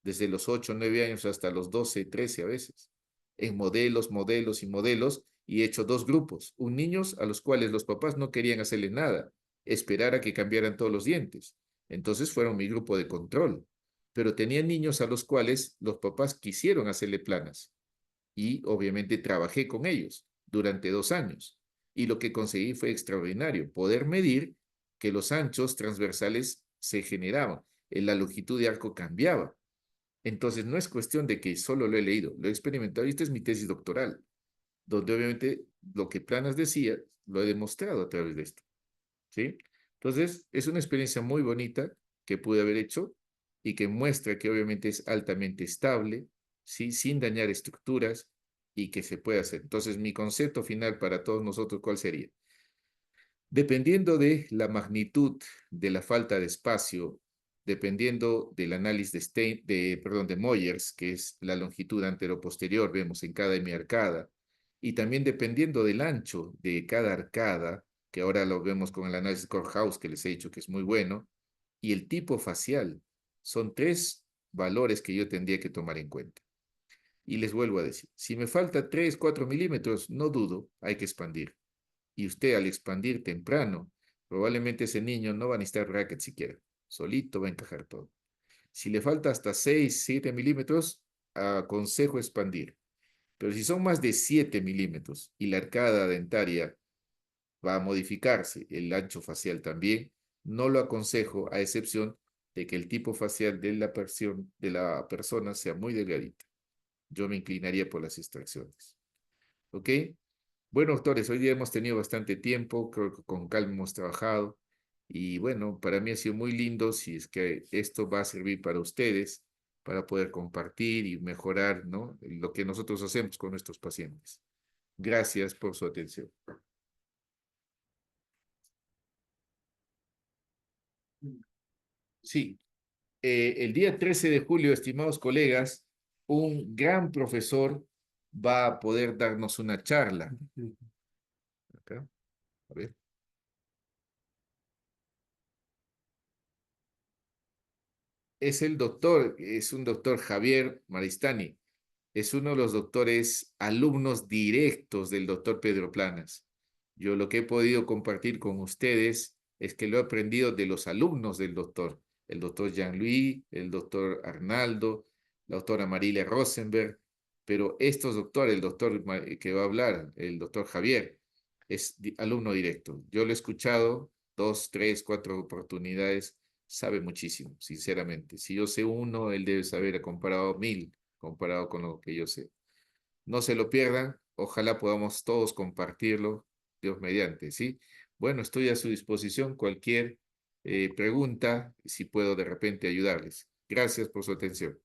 desde los 8, 9 años hasta los 12, 13 a veces, en modelos, modelos y modelos, y he hecho dos grupos, un niños a los cuales los papás no querían hacerle nada, esperar a que cambiaran todos los dientes. Entonces fueron mi grupo de control, pero tenía niños a los cuales los papás quisieron hacerle planas y obviamente trabajé con ellos durante 2 años y lo que conseguí fue extraordinario, poder medir que los anchos transversales se generaban, la longitud de arco cambiaba. Entonces no es cuestión de que solo lo he leído, lo he experimentado y esta es mi tesis doctoral, donde obviamente lo que Planas decía lo he demostrado a través de esto, ¿sí? Entonces es una experiencia muy bonita que pude haber hecho y que muestra que obviamente es altamente estable, ¿sí? Sin dañar estructuras y que se puede hacer. Entonces mi concepto final para todos nosotros, ¿cuál sería? Dependiendo de la magnitud de la falta de espacio, dependiendo del análisis de Moyers, que es la longitud anteroposterior, vemos en cada hemiarcada, y también dependiendo del ancho de cada arcada, que ahora lo vemos con el análisis Corehouse, que les he dicho que es muy bueno, y el tipo facial, son tres valores que yo tendría que tomar en cuenta. Y les vuelvo a decir, si me falta 3, 4 milímetros, no dudo, hay que expandir. Y usted al expandir temprano, probablemente ese niño no va a necesitar bracket siquiera. Solito va a encajar todo. Si le falta hasta 6, 7 milímetros, aconsejo expandir. Pero si son más de 7 milímetros y la arcada dentaria va a modificarse, el ancho facial también, no lo aconsejo a excepción de que el tipo facial de la persona sea muy delgadita. Yo me inclinaría por las extracciones. ¿Ok? Bueno, doctores, hoy día hemos tenido bastante tiempo, creo que con calma hemos trabajado y bueno, para mí ha sido muy lindo si es que esto va a servir para ustedes, para poder compartir y mejorar, ¿no? Lo que nosotros hacemos con nuestros pacientes. Gracias por su atención. Sí, el día 13 de julio, estimados colegas, un gran profesor va a poder darnos una charla. Acá, a ver. Es un doctor Javier Maristani. Es uno de los doctores alumnos directos del doctor Pedro Planas. Yo lo que he podido compartir con ustedes es que lo he aprendido de los alumnos del doctor, el doctor Jean-Louis, el doctor Arnaldo, la doctora Marilia Rosenberg, pero estos doctores, el doctor que va a hablar, el doctor Javier, es alumno directo. Yo lo he escuchado 2, 3, 4 oportunidades, sabe muchísimo, sinceramente. Si yo sé uno, él debe saber comparado 1000 comparado con lo que yo sé. No se lo pierdan, ojalá podamos todos compartirlo, Dios mediante, ¿sí? Bueno, estoy a su disposición, cualquier pregunta, si puedo de repente ayudarles. Gracias por su atención.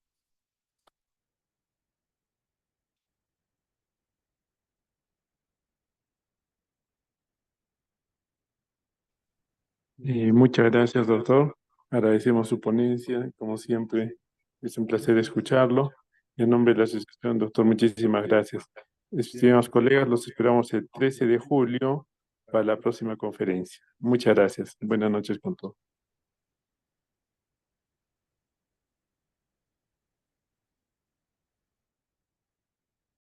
Muchas gracias, doctor. Agradecemos su ponencia. Como siempre, es un placer escucharlo. En nombre de la asociación, doctor, muchísimas gracias. Estimados colegas, los esperamos el 13 de julio para la próxima conferencia. Muchas gracias. Buenas noches con todos.